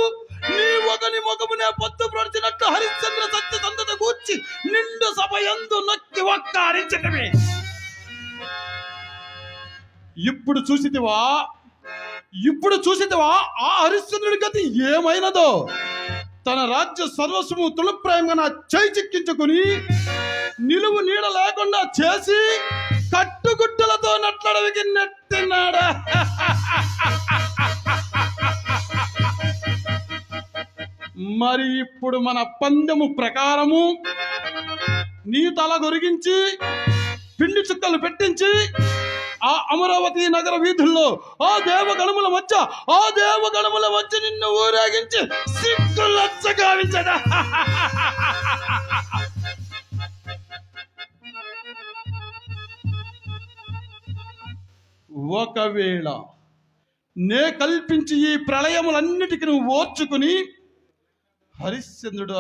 నీ ఒకని ముఖమునే పొత్తు ప్రొడిచినట్లు హరిశ్చంద్ర సత్య సంతత కూర్చి నిండు సభ యందు నొక్కి వక్కారించటమే. ఇప్పుడు చూసితివా ఆ హరిశ్చంద్రుడి గతి ఏమైనదో. తన రాజ్య సర్వస్వము తులప్రాయంగా నా చేయి చిక్కించుకుని నిలువు నీడ లేకుండా చేసి కట్టుగుట్టలతో నట్లడవికి నెట్టినాడా. మరి ఇప్పుడు మన పందెము ప్రకారము నీ తల గొరిగించి పిండి చుక్కలు పెట్టించి ఆ అమరావతి నగర వీధుల్లో ఆ దేవగణముల మధ్య నిన్ను ఊరేగించి సిగ్గులచ్చ గావించడా. ఒకవేళ నే కల్పించి ఈ ప్రళయములన్నిటికీ నువ్వు ఓర్చుకుని హరిశ్చంద్రుడు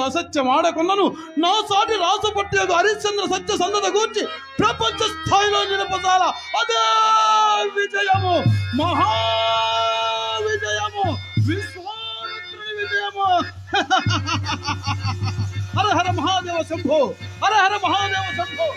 అసత్యమాడకున్నను నా సాటి రాసు పట్టేగు హరిశ్చంద్ర సత్య సందత కూర్చి ప్రపంచ స్థాయిలో నిలపసాల. అదే విజయము, మహా విజయము, విశ్వామిత్రుని విజయము. హర హర మహాదేవ శంభో, హర హర మహాదేవ శంభో.